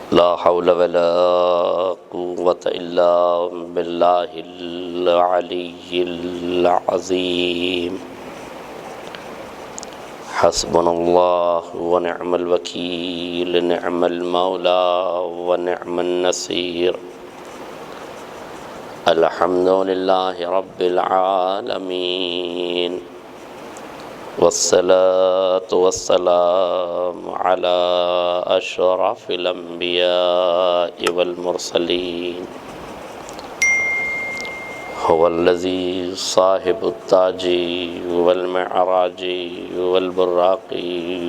لا حول ولا قوة إلا بالله العلي العظيم حسبنا الله ونعم الوكيل نعم المولى ونعم النصير الحمد لله رب العالمين والصلاة والسلام على أشرف الأنبياء والمرسلين هو الذي صاحب التاج والمعراج والبراق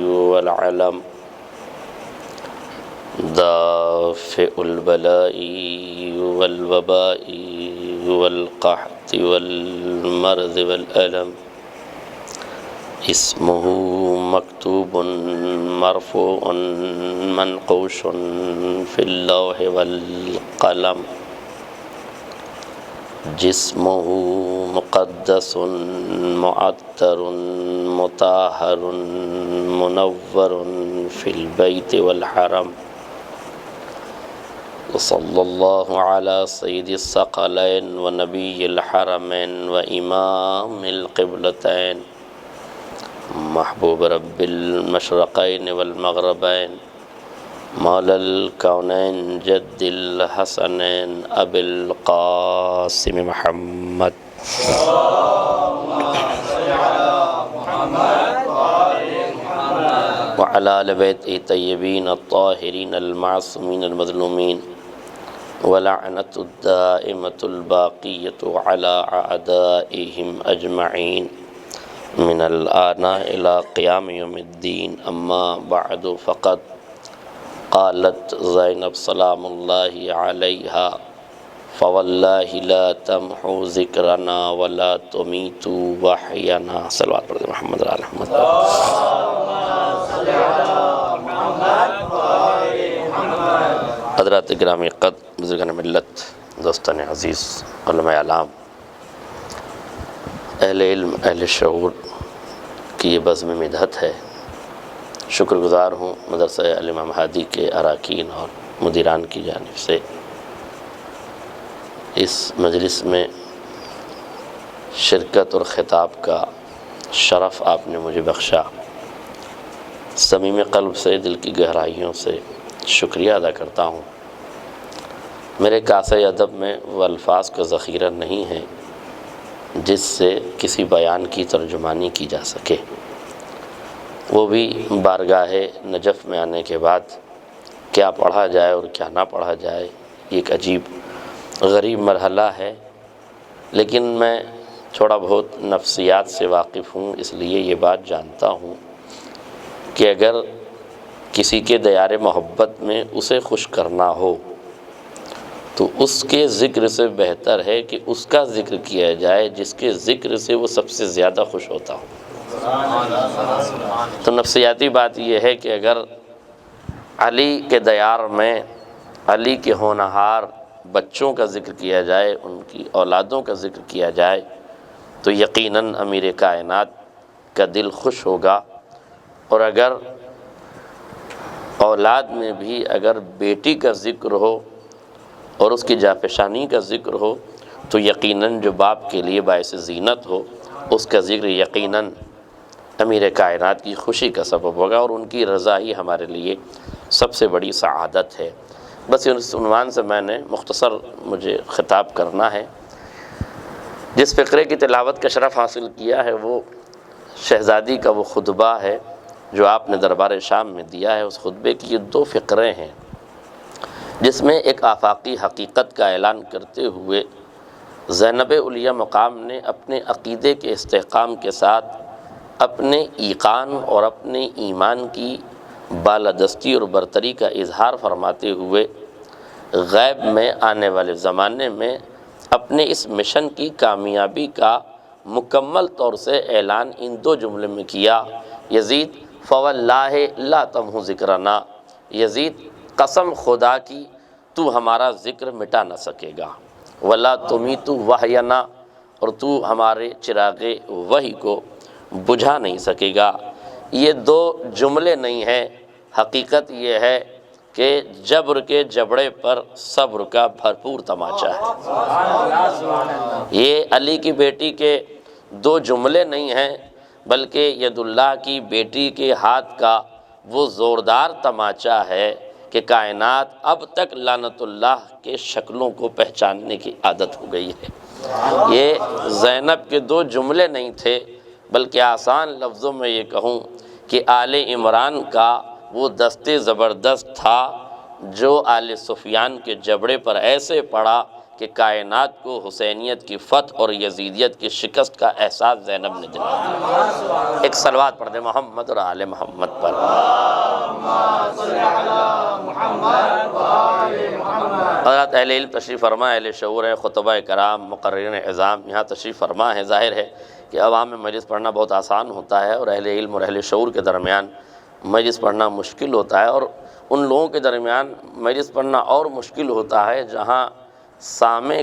والعلم دافع البلاء والوباء والقحط والمرض والألم اسمه مكتوب مرفوع منقوش في اللوح والقلم جسمه مقدس معطر مطهر منور في البيت والحرم وصلى الله على سيد الثقلين ونبي الحرمين وإمام القبلتين محبوب رب المشرقين والمغربين مولى الكونين جد الحسنين أبي القاسم محمد وعلى آل بيته الطيبين الطاهرين المعصومين المظلومين ولعنة الدائمة الباقية على أعدائهم أجمعين من الآن إلى قيام يوم الدين أما بعد فقد قالت زینب سلام اللہ علیہا فواللہ لا تمحو ذکرنا ولا تمیتو وحینا صلوات پڑھ دیں محمد علی محمد حضرات گرامی قدر بزرگان ملت دوستان عزیز علماء اعلام اہل علم اہل شعور کی یہ بزم مدحت ہے شکر گزار ہوں مدرسہ الامام ہادی کے اراکین اور مدیران کی جانب سے اس مجلس میں شرکت اور خطاب کا شرف آپ نے مجھے بخشا صمیم قلب سے دل کی گہرائیوں سے شکریہ ادا کرتا ہوں میرے کاسہ ادب میں وہ الفاظ کا ذخیرہ نہیں ہے جس سے کسی بیان کی ترجمانی کی جا سکے وہ بھی بارگاہ نجف میں آنے کے بعد کیا پڑھا جائے اور کیا نہ پڑھا جائے یہ ایک عجیب غریب مرحلہ ہے لیکن میں تھوڑا بہت نفسیات سے واقف ہوں اس لیے یہ بات جانتا ہوں کہ اگر کسی کے دیار محبت میں اسے خوش کرنا ہو تو اس کے ذکر سے بہتر ہے کہ اس کا ذکر کیا جائے جس کے ذکر سے وہ سب سے زیادہ خوش ہوتا ہو تو نفسیاتی بات یہ ہے کہ اگر علی کے دیار میں علی کے ہونہار بچوں کا ذکر کیا جائے ان کی اولادوں کا ذکر کیا جائے تو یقیناً امیر کائنات کا دل خوش ہوگا اور اگر اولاد میں بھی اگر بیٹی کا ذکر ہو اور اس کی جافشانی کا ذکر ہو تو یقیناً جو باپ کے لیے باعث زینت ہو اس کا ذکر یقیناً امیر کائنات کی خوشی کا سبب ہوگا اور ان کی رضا ہی ہمارے لیے سب سے بڑی سعادت ہے بس اس عنوان سے میں نے مختصر مجھے خطاب کرنا ہے جس فقرے کی تلاوت کا شرف حاصل کیا ہے وہ شہزادی کا وہ خطبہ ہے جو آپ نے دربار شام میں دیا ہے اس خطبے کی یہ 2 فقرے ہیں جس میں ایک آفاقی حقیقت کا اعلان کرتے ہوئے زینب علیہ مقام نے اپنے عقیدے کے استحکام کے ساتھ اپنے ایقان اور اپنے ایمان کی بالادستی اور برتری کا اظہار فرماتے ہوئے غیب میں آنے والے زمانے میں اپنے اس مشن کی کامیابی کا مکمل طور سے اعلان ان 2 جملے میں کیا یزید فواللہ لا تمحو ذکرنا یزید قسم خدا کی تو ہمارا ذکر مٹا نہ سکے گا ولا تمیت وحینا اور تو ہمارے چراغ وحی کو بجھا نہیں سکے گا یہ 2 جملے نہیں ہیں حقیقت یہ ہے کہ جبر کے جبڑے پر صبر کا بھرپور تماچا ہے۔ یہ علی کی بیٹی کے دو جملے نہیں ہیں، بلکہ ید اللہ کی بیٹی کے ہاتھ کا وہ زوردار تماچا ہے کہ کائنات اب تک لعنت اللہ کے شکلوں کو پہچاننے کی عادت ہو گئی ہے۔ یہ زینب کے دو جملے نہیں تھے، بلکہ آسان لفظوں میں یہ کہوں کہ آل عمران کا وہ دست زبردست تھا جو آل سفیان کے جبڑے پر ایسے پڑا کہ کائنات کو حسینیت کی فتح اور یزیدیت کی شکست کا احساس زینب نے دلا دیا۔ ایک صلوات پڑھ دے محمد اور آل محمد پر۔ حضرات اہل علم تشریف فرما، اہل شعور ہے، خطبہ کرام، مقررین عظام یہاں تشریف فرما ہے۔ ظاہر ہے کہ عوام میں مجلس پڑھنا بہت آسان ہوتا ہے اور اہل علم اور اہل شعور کے درمیان مجلس پڑھنا مشکل ہوتا ہے، اور ان لوگوں کے درمیان مجلس پڑھنا اور مشکل ہوتا ہے جہاں سامع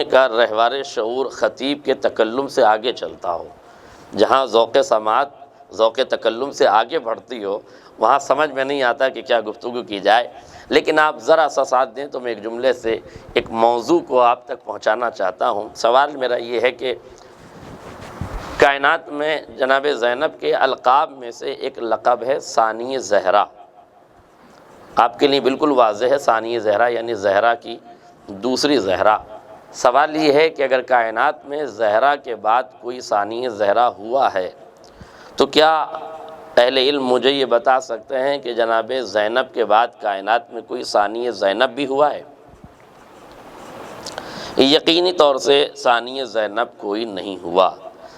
کا رہوار شعور خطیب کے تکلم سے آگے چلتا ہو، جہاں ذوق سماعت ذوق تکلم سے آگے بڑھتی ہو، وہاں سمجھ میں نہیں آتا کہ کیا گفتگو کی جائے۔ لیکن آپ ذرا سا ساتھ دیں تو میں ایک جملے سے ایک موضوع کو آپ تک پہنچانا چاہتا ہوں۔ سوال میرا یہ ہے کہ کائنات میں جناب زینب کے القاب میں سے ایک لقب ہے ثانی زہرا۔ آپ کے لیے بالکل واضح ہے، ثانی زہرا یعنی زہرا کی دوسری زہرا۔ سوال یہ ہے کہ اگر کائنات میں زہرا کے بعد کوئی ثانی زہرا ہوا ہے تو کیا اہل علم مجھے یہ بتا سکتے ہیں کہ جناب زینب کے بعد کائنات میں کوئی ثانی زینب بھی ہوا ہے؟ یقینی طور سے ثانی زینب کوئی نہیں ہوا۔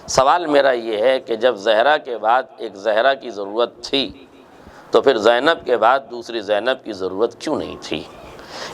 سوال میرا یہ ہے کہ جب زہرا کے بعد ایک زہرا کی ضرورت تھی تو پھر زینب کے بعد دوسری زینب کی ضرورت کیوں نہیں تھی؟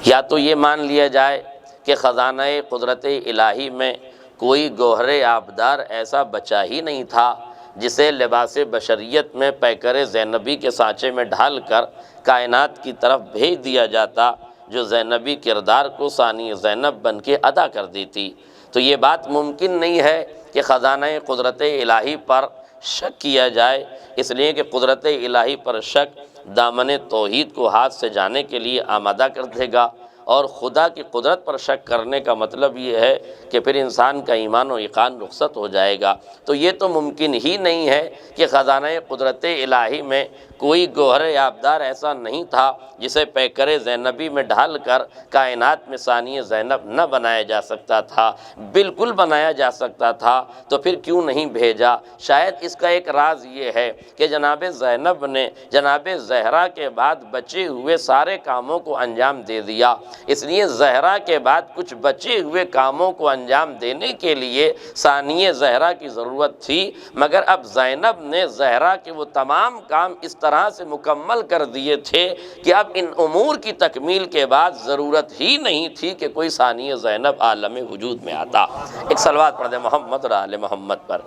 یا تو یہ مان لیا جائے کہ خزانہ قدرت الہی میں کوئی گوہر آبدار ایسا بچا ہی نہیں تھا جسے لباس بشریت میں پیکر زینبی کے سانچے میں ڈھال کر کائنات کی طرف بھیج دیا جاتا، جو زینبی کردار کو ثانی زینب بن کے ادا کر دیتی۔ تو یہ بات ممکن نہیں ہے کہ خزانہ قدرت الہی پر شک کیا جائے، اس لیے کہ قدرت الہی پر شک دامن توحید کو ہاتھ سے جانے کے لیے آمادہ کر دے گا، اور خدا کی قدرت پر شک کرنے کا مطلب یہ ہے کہ پھر انسان کا ایمان و یقین رخصت ہو جائے گا۔ تو یہ تو ممکن ہی نہیں ہے کہ خزانہ قدرت الہی میں کوئی گوہر آبدار ایسا نہیں تھا جسے پیکر زینبی میں ڈھال کر کائنات میں ثانی زینب نہ بنایا جا سکتا تھا۔ بالکل بنایا جا سکتا تھا، تو پھر کیوں نہیں بھیجا؟ شاید اس کا ایک راز یہ ہے کہ جناب زینب نے جناب زہرا کے بعد بچے ہوئے سارے کاموں کو انجام دے دیا، اس لیے زہرا کے بعد کچھ بچے ہوئے کاموں کو انجام دینے کے لیے ثانی زہرا کی ضرورت تھی، مگر اب زینب نے زہرا کے وہ تمام کام اس طرح سے مکمل کر دیے تھے کہ اب ان امور کی تکمیل کے بعد ضرورت ہی نہیں تھی کہ کوئی ثانی زینب عالم وجود میں آتا۔ ایک صلوات پڑھ دیں محمد اور آل محمد پر۔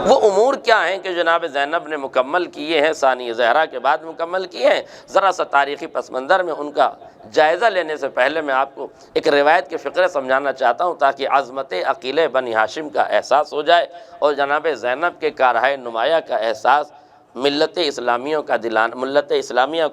وہ امور کیا ہیں کہ جناب زینب نے مکمل کیے ہیں، ثانی زہرا کے بعد مکمل کیے ہیں؟ ذرا سا تاریخی پس منظر میں ان کا جائزہ لینے سے پہلے میں آپ کو ایک روایت کے فقرے سمجھانا چاہتا ہوں تاکہ عظمت عقیلِ بنی ہاشم کا احساس ہو جائے اور جناب زینب کے کارہائے نمایاں کا احساس ملت اسلامیہ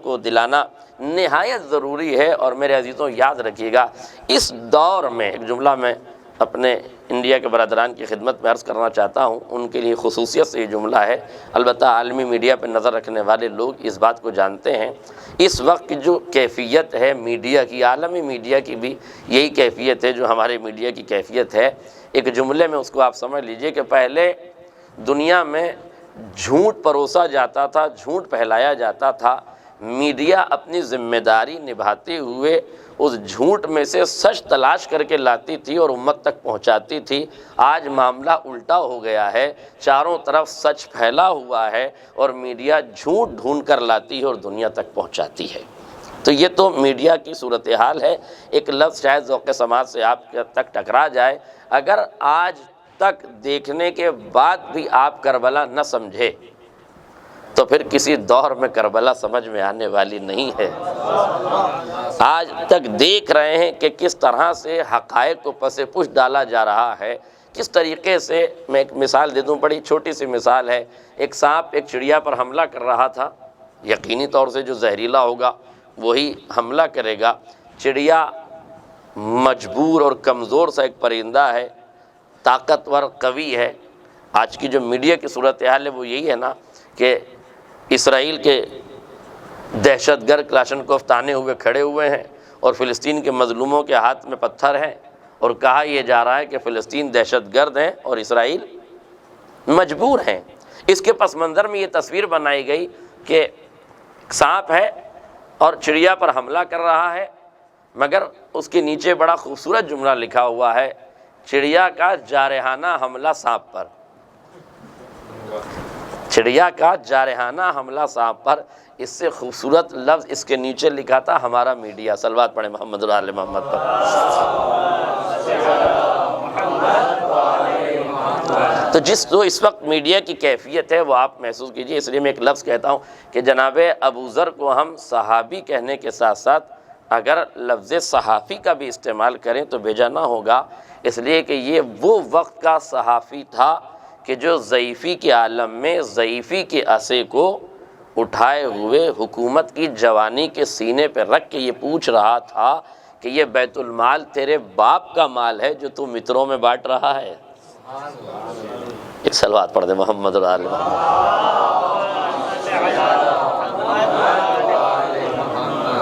کو دلانا نہایت ضروری ہے۔ اور میرے عزیزوں یاد رکھیے گا، اس دور میں ایک جملہ میں اپنے انڈیا کے برادران کی خدمت میں عرض کرنا چاہتا ہوں، ان کے لیے خصوصیت سے یہ جملہ ہے، البتہ عالمی میڈیا پہ نظر رکھنے والے لوگ اس بات کو جانتے ہیں۔ اس وقت کی جو کیفیت ہے میڈیا کی، عالمی میڈیا کی بھی یہی کیفیت ہے جو ہمارے میڈیا کی کیفیت ہے۔ ایک جملے میں اس کو آپ سمجھ لیجئے کہ پہلے دنیا میں جھوٹ پروسا جاتا تھا، جھوٹ پھیلایا جاتا تھا، میڈیا اپنی ذمہ داری نبھاتے ہوئے اس جھوٹ میں سے سچ تلاش کر کے لاتی تھی اور امت تک پہنچاتی تھی۔ آج معاملہ الٹا ہو گیا ہے، چاروں طرف سچ پھیلا ہوا ہے اور میڈیا جھوٹ ڈھونڈ کر لاتی ہے اور دنیا تک پہنچاتی ہے۔ تو یہ تو میڈیا کی صورتحال ہے۔ ایک لفظ شاید ذوق سماعت سے آپ تک ٹکرا جائے، اگر آج تک دیکھنے کے بعد بھی آپ کربلا نہ سمجھے تو پھر کسی دور میں کربلا سمجھ میں آنے والی نہیں ہے۔ آج تک دیکھ رہے ہیں کہ کس طرح سے حقائق کو پس پش ڈالا جا رہا ہے، کس طریقے سے۔ میں ایک مثال دے دوں، بڑی چھوٹی سی مثال ہے۔ ایک سانپ ایک چڑیا پر حملہ کر رہا تھا، یقینی طور سے جو زہریلا ہوگا وہی حملہ کرے گا۔ چڑیا مجبور اور کمزور سا ایک پرندہ ہے، طاقتور قوی ہے۔ آج کی جو میڈیا کی صورتحال ہے وہ یہی ہے نا کہ اسرائیل کے دہشت گرد کلاشنکوف تانے ہوئے کھڑے ہوئے ہیں اور فلسطین کے مظلوموں کے ہاتھ میں پتھر ہیں، اور کہا یہ جا رہا ہے کہ فلسطین دہشت گرد ہیں اور اسرائیل مجبور ہیں۔ اس کے پس منظر میں یہ تصویر بنائی گئی کہ سانپ ہے اور چڑیا پر حملہ کر رہا ہے، مگر اس کے نیچے بڑا خوبصورت جملہ لکھا ہوا ہے، چڑیا کا جارحانہ حملہ سانپ پر۔ چڑیا کا جارحانہ حملہ سانپ پر، اس سے خوبصورت لفظ اس کے نیچے لکھا تھا ہمارا میڈیا۔ صلوات پڑھیں محمد اور آل محمد پر۔ تو جو اس وقت میڈیا کی کیفیت ہے وہ آپ محسوس کیجئے۔ اس لیے میں ایک لفظ کہتا ہوں کہ جناب ابو ذر کو ہم صحابی کہنے کے ساتھ ساتھ اگر لفظ صحافی کا بھی استعمال کریں تو بھیجا نہ ہوگا، اس لیے کہ یہ وہ وقت کا صحافی تھا کہ جو ضعیفی کے عالم میں ضعیفی کے عصے کو اٹھائے ہوئے حکومت کی جوانی کے سینے پہ رکھ کے یہ پوچھ رہا تھا کہ یہ بیت المال تیرے باپ کا مال ہے جو تو متروں میں بانٹ رہا ہے۔ ایک صلوات پڑھ دے محمد اور آل محمد۔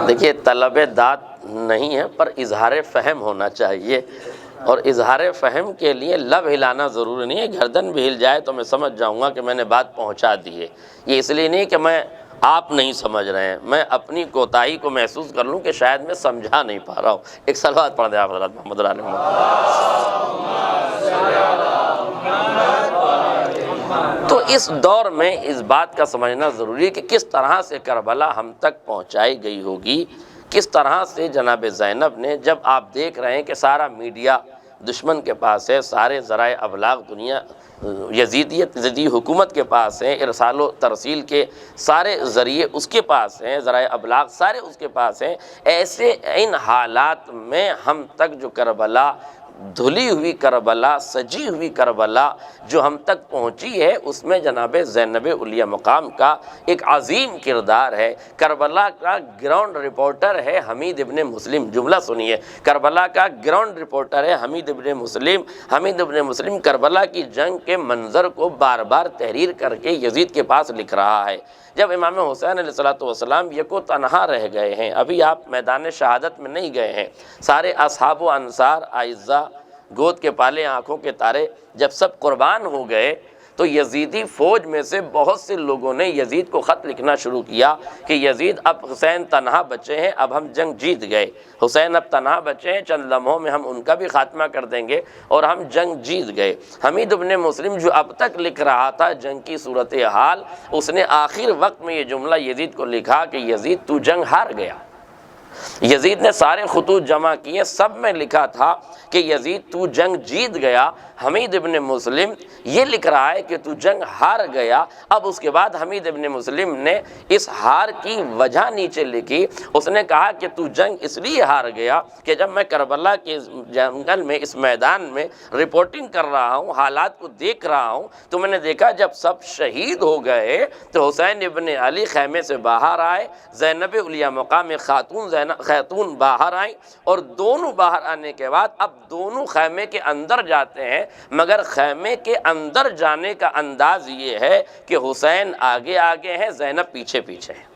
دیکھیے طلب داد نہیں ہے پر اظہار فہم ہونا چاہیے، اور اظہار فہم کے لیے لب ہلانا ضروری نہیں ہے۔ گردن بھی ہل جائے تو میں سمجھ جاؤں گا کہ میں نے بات پہنچا دی ہے۔ یہ اس لیے نہیں کہ میں آپ نہیں سمجھ رہے ہیں، میں اپنی کوتاہی کو محسوس کر لوں کہ شاید میں سمجھا نہیں پا رہا ہوں۔ ایک صلوات پڑھ دیں آپ حضرات محمد علیہ محمد۔ تو اس دور میں اس بات کا سمجھنا ضروری ہے کہ کس طرح سے کربلا ہم تک پہنچائی گئی ہوگی، کس طرح سے جناب زینب نے، جب آپ دیکھ رہے ہیں کہ سارا میڈیا دشمن کے پاس ہے، سارے ذرائع ابلاغ دنیا یزیدی حکومت کے پاس ہیں، ارسال و ترسیل کے سارے ذریعے اس کے پاس ہیں، ذرائع ابلاغ سارے اس کے پاس ہیں، ایسے ان حالات میں ہم تک جو کربلا، دھلی ہوئی کربلا، سجی ہوئی کربلا جو ہم تک پہنچی ہے، اس میں جناب زینب علیہ مقام کا ایک عظیم کردار ہے۔ کربلا کا گراؤنڈ رپورٹر ہے حمید ابن مسلم۔ جملہ سنیے، کربلا کا گراؤنڈ رپورٹر ہے حمید ابن مسلم۔ حمید ابن مسلم کربلا کی جنگ کے منظر کو بار بار تحریر کر کے یزید کے پاس لکھ رہا ہے۔ جب امام حسین علیہ السلام یکو تنہا رہ گئے ہیں، ابھی آپ میدان شہادت میں نہیں گئے ہیں، سارے اصحاب و انصار، اعزاء، گود کے پالے، آنکھوں کے تارے جب سب قربان ہو گئے تو یزیدی فوج میں سے بہت سے لوگوں نے یزید کو خط لکھنا شروع کیا کہ یزید اب حسین تنہا بچے ہیں، اب ہم جنگ جیت گئے، حسین اب تنہا بچے ہیں، چند لمحوں میں ہم ان کا بھی خاتمہ کر دیں گے اور ہم جنگ جیت گئے۔ حمید ابن مسلم جو اب تک لکھ رہا تھا جنگ کی صورتحال، اس نے آخر وقت میں یہ جملہ یزید کو لکھا کہ یزید تو جنگ ہار گیا۔ یزید نے سارے خطوط جمع کیے، سب میں لکھا تھا کہ یزید تو جنگ جیت گیا۔ حمید ابن مسلم یہ لکھ رہا ہے کہ تو جنگ ہار گیا۔ اب اس کے بعد حمید ابن مسلم نے اس ہار کی وجہ نیچے لکھی، اس نے کہا کہ تو جنگ اس لیے ہار گیا کہ جب میں کربلا کے جنگل میں، اس میدان میں رپورٹنگ کر رہا ہوں، حالات کو دیکھ رہا ہوں، تو میں نے دیکھا جب سب شہید ہو گئے تو حسین ابن علی خیمے سے باہر آئے، زینب علیہ مقام خاتون باہر آئیں، اور دونوں باہر آنے کے بعد اب دونوں خیمے کے اندر جاتے ہیں، مگر خیمے کے اندر جانے کا انداز یہ ہے کہ حسین آگے آگے ہیں، زینب پیچھے پیچھے ہے۔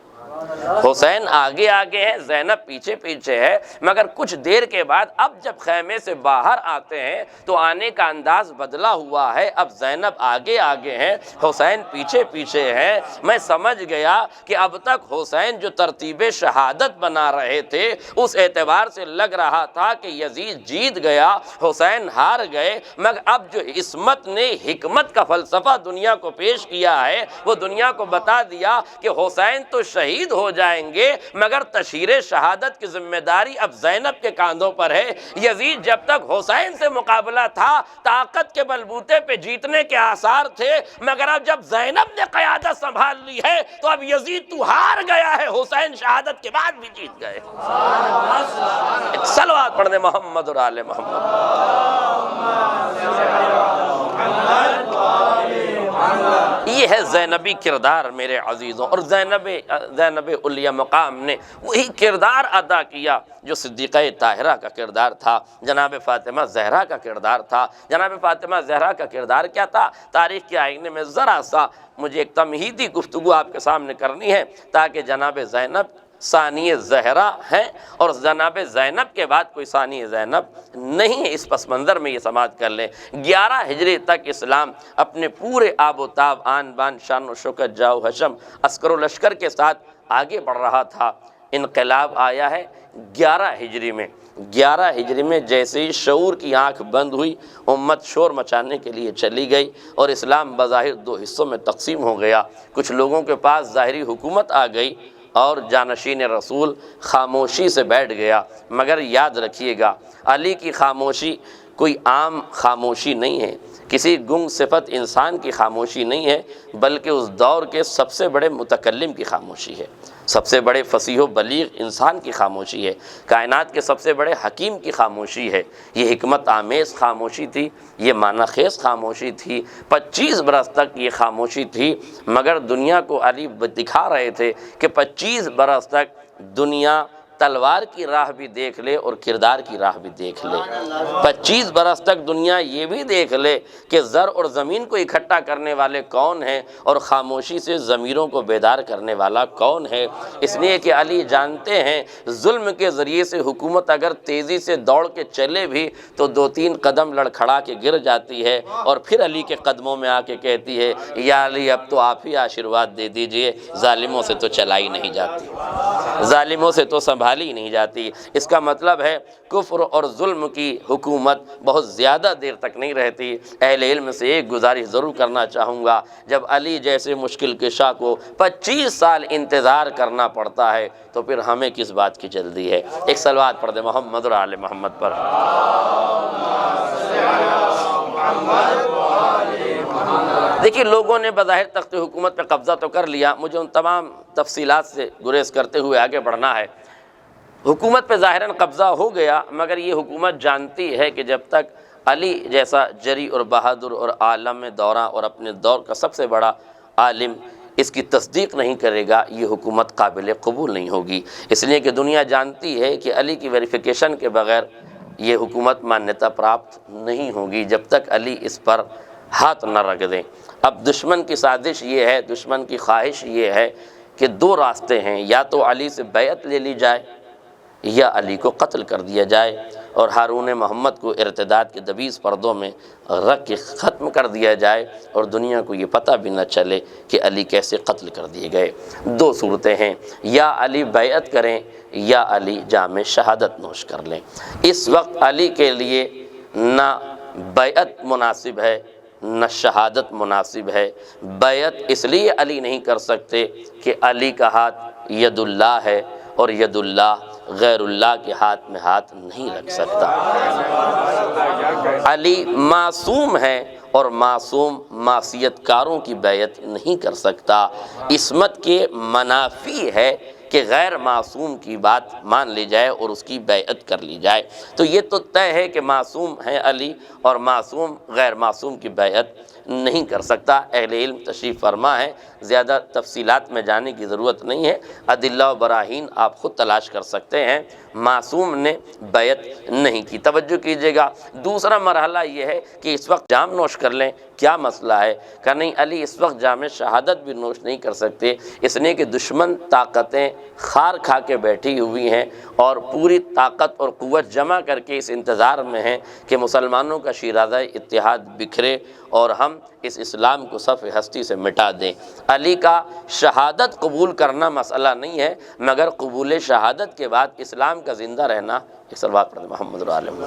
حسین آگے آگے ہیں، زینب پیچھے پیچھے ہے، مگر کچھ دیر کے بعد اب جب خیمے سے باہر آتے ہیں تو آنے کا انداز بدلا ہوا ہے، اب زینب آگے آگے ہیں، حسین پیچھے پیچھے ہیں۔ میں سمجھ گیا کہ اب تک حسین جو ترتیب شہادت بنا رہے تھے اس اعتبار سے لگ رہا تھا کہ یزید جیت گیا، حسین ہار گئے، مگر اب جو عصمت نے حکمت کا فلسفہ دنیا کو پیش کیا ہے وہ دنیا کو بتا دیا کہ حسین تو شہید ہو جائیں گے مگر تشہیر شہادت کی ذمہ داری اب زینب کے کاندھوں پر ہے۔ یزید جب تک حسین سے مقابلہ تھا طاقت کے بلبوتے پہ جیتنے کے آثار تھے، مگر اب جب زینب نے قیادت سنبھال لی ہے تو اب یزید تو ہار گیا ہے، حسین شہادت کے بعد بھی جیت گئے۔ صلوات پڑھ دیں محمد اور آل محمد۔ یہ ہے زینبی کردار میرے عزیزوں، اور زینب علیہ مقام نے وہی کردار ادا کیا جو صدیقہ طاہرہ کا کردار تھا، جناب فاطمہ زہرا کا کردار تھا۔ جناب فاطمہ زہرا کا کردار کیا تھا؟ تاریخ کے آئینے میں ذرا سا مجھے ایک تمہیدی گفتگو آپ کے سامنے کرنی ہے تاکہ جناب زینب ثانی زہرا ہیں، اور جناب زینب کے بعد کوئی ثانی زینب نہیں ہے، اس پس منظر میں یہ سماعت کر لیں۔ 11 ہجری تک اسلام اپنے پورے آب و تاب، آن بان، شان و شوکت، جاہ و حشم، عسکر و لشکر کے ساتھ آگے بڑھ رہا تھا۔ انقلاب آیا ہے 11 ہجری میں۔ 11 ہجری میں جیسے ہی شعور کی آنکھ بند ہوئی، امت شور مچانے کے لیے چلی گئی، اور اسلام بظاہر 2 حصوں میں تقسیم ہو گیا۔ کچھ لوگوں کے پاس ظاہری حکومت آ گئی اور جانشین رسول خاموشی سے بیٹھ گیا، مگر یاد رکھیے گا علی کی خاموشی کوئی عام خاموشی نہیں ہے، کسی گنگ صفت انسان کی خاموشی نہیں ہے، بلکہ اس دور کے سب سے بڑے متکلم کی خاموشی ہے، سب سے بڑے فصیح و بلیغ انسان کی خاموشی ہے، کائنات کے سب سے بڑے حکیم کی خاموشی ہے۔ یہ حکمت آمیز خاموشی تھی، یہ معنی خیز خاموشی تھی۔ 25 برس تک یہ خاموشی تھی، مگر دنیا کو علی دکھا رہے تھے کہ 25 برس تک دنیا تلوار کی راہ بھی دیکھ لے اور کردار کی راہ بھی دیکھ لے۔ 25 برس تک دنیا یہ بھی دیکھ لے کہ زر اور زمین کو اکٹھا کرنے والے کون ہیں اور خاموشی سے ضمیروں کو بیدار کرنے والا کون ہے۔ اس لیے کہ علی جانتے ہیں ظلم کے ذریعے سے حکومت اگر تیزی سے دوڑ کے چلے بھی تو 2-3 قدم لڑکھڑا کے گر جاتی ہے، اور پھر علی کے قدموں میں آ کے کہتی ہے یا علی اب تو آپ ہی آشیرواد دے دیجئے، ظالموں سے تو چلائی نہیں جاتی، ظالموں سے تو سنبھالی نہیں جاتی۔ اس کا مطلب ہے کفر اور ظلم کی حکومت بہت زیادہ دیر تک نہیں رہتی۔ اہل علم سے ایک گزارش ضرور کرنا چاہوں گا، جب علی جیسے مشکل کشا کو 25 سال انتظار کرنا پڑتا ہے تو پھر ہمیں کس بات کی جلدی ہے؟ ایک صلوات پڑھ دیں محمد اور آل محمد پر۔ دیکھیے لوگوں نے بظاہر تخت حکومت پہ قبضہ تو کر لیا، مجھے ان تمام تفصیلات سے گریز کرتے ہوئے آگے بڑھنا ہے۔ حکومت پہ ظاہراً قبضہ ہو گیا، مگر یہ حکومت جانتی ہے کہ جب تک علی جیسا جری اور بہادر اور عالم دوراں اور اپنے دور کا سب سے بڑا عالم اس کی تصدیق نہیں کرے گا، یہ حکومت قابل قبول نہیں ہوگی۔ اس لیے کہ دنیا جانتی ہے کہ علی کی ویریفیکیشن کے بغیر یہ حکومت مانیتا پراپت نہیں ہوگی جب تک علی اس پر ہاتھ نہ رکھ دیں۔ اب دشمن کی سازش یہ ہے، دشمن کی خواہش یہ ہے کہ 2 راستے ہیں، یا تو علی سے بیعت لے لی جائے یا علی کو قتل کر دیا جائے، اور ہارون محمد کو ارتداد کے دبیز پردوں میں رکھ کے ختم کر دیا جائے، اور دنیا کو یہ پتہ بھی نہ چلے کہ علی کیسے قتل کر دیے گئے۔ 2 صورتیں ہیں، یا علی بیعت کریں یا علی جام شہادت نوش کر لیں۔ اس وقت علی کے لیے نہ بیعت مناسب ہے نہ شہادت مناسب ہے۔ بیعت اس لیے علی نہیں کر سکتے کہ علی کا ہاتھ ید اللہ ہے، اور ید اللہ غیر اللہ کے ہاتھ میں ہاتھ نہیں رکھ سکتا۔ علی معصوم ہے، اور معصوم معصیت کاروں کی بیعت نہیں کر سکتا۔ عصمت کے منافی ہے کہ غیر معصوم کی بات مان لی جائے اور اس کی بیعت کر لی جائے۔ تو یہ تو طے ہے کہ معصوم ہے علی، اور معصوم غیر معصوم کی بیعت نہیں کر سکتا۔ اہل علم تشریف فرما ہے، زیادہ تفصیلات میں جانے کی ضرورت نہیں ہے، ادلہ و براہین آپ خود تلاش کر سکتے ہیں۔ معصوم نے بیعت نہیں کی۔ توجہ کیجئے گا، دوسرا مرحلہ یہ ہے کہ اس وقت جام نوش کر لیں، کیا مسئلہ ہے؟ کہ نہیں، علی اس وقت جام شہادت بھی نوش نہیں کر سکتے، اس لیے کہ دشمن طاقتیں خار کھا کے بیٹھی ہوئی ہیں اور پوری طاقت اور قوت جمع کر کے اس انتظار میں ہیں کہ مسلمانوں کا شیرازہ اتحاد بکھرے اور ہم اس اسلام کو صف ہستی سے مٹا دیں۔ علی کا شہادت قبول کرنا مسئلہ نہیں ہے، مگر قبول شہادت کے بعد اسلام کا زندہ رہنا۔ ایک صلوات پڑھیں محمد اور آل محمد۔